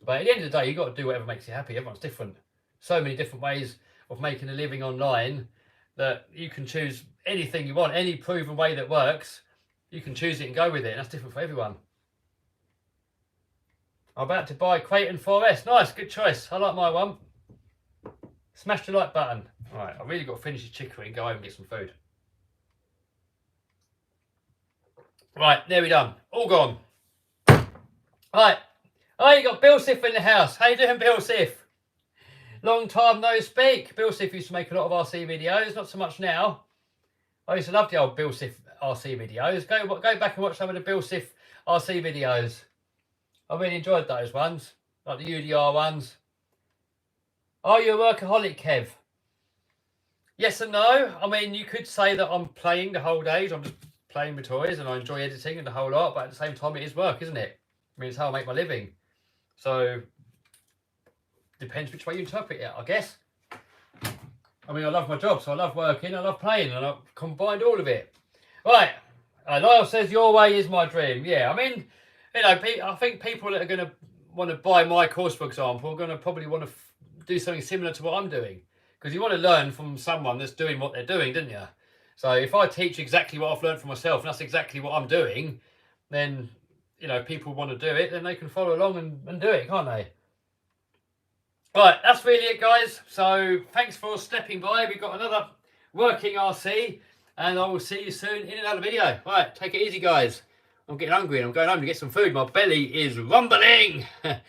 A: But at the end of the day, you've got to do whatever makes you happy. Everyone's different. So many different ways of making a living online that you can choose anything you want, any proven way that works. You can choose it and go with it. And that's different for everyone. I'm about to buy Creighton 4S. Nice, good choice. I like my one. Smash the like button. All right, I've really got to finish this chicory and go home and get some food. Right, there we done. All gone. Right. Oh, you got Bill Siff in the house. How you doing, Bill Siff? Long time no speak. Bill Siff used to make a lot of RC videos, not so much now. I used to love the old Bill Siff RC videos. Go back and watch some of the Bill Siff RC videos. I really enjoyed those ones, like the UDR ones. Are you a workaholic, Kev? Yes and no. I mean, you could say that I'm playing the whole days. I'm just playing with toys and I enjoy editing and the whole lot, but at the same time, it is work, isn't it? I mean, it's how I make my living. So, depends which way you interpret it, I guess. I mean, I love my job, so I love working, I love playing, and I've combined all of it. Right. Lyle says, your way is my dream. Yeah, I mean, you know, I think people that are going to want to buy my course, for example, are going to probably want to do something similar to what I'm doing. Because you want to learn from someone that's doing what they're doing, don't you? So if I teach exactly what I've learned for myself, and that's exactly what I'm doing, then, you know, people want to do it, then they can follow along and do it, can't they? Right, that's really it, guys. So thanks for stepping by. We've got another working RC, and I will see you soon in another video. Right, take it easy, guys. I'm getting hungry and I'm going home to get some food. My belly is rumbling.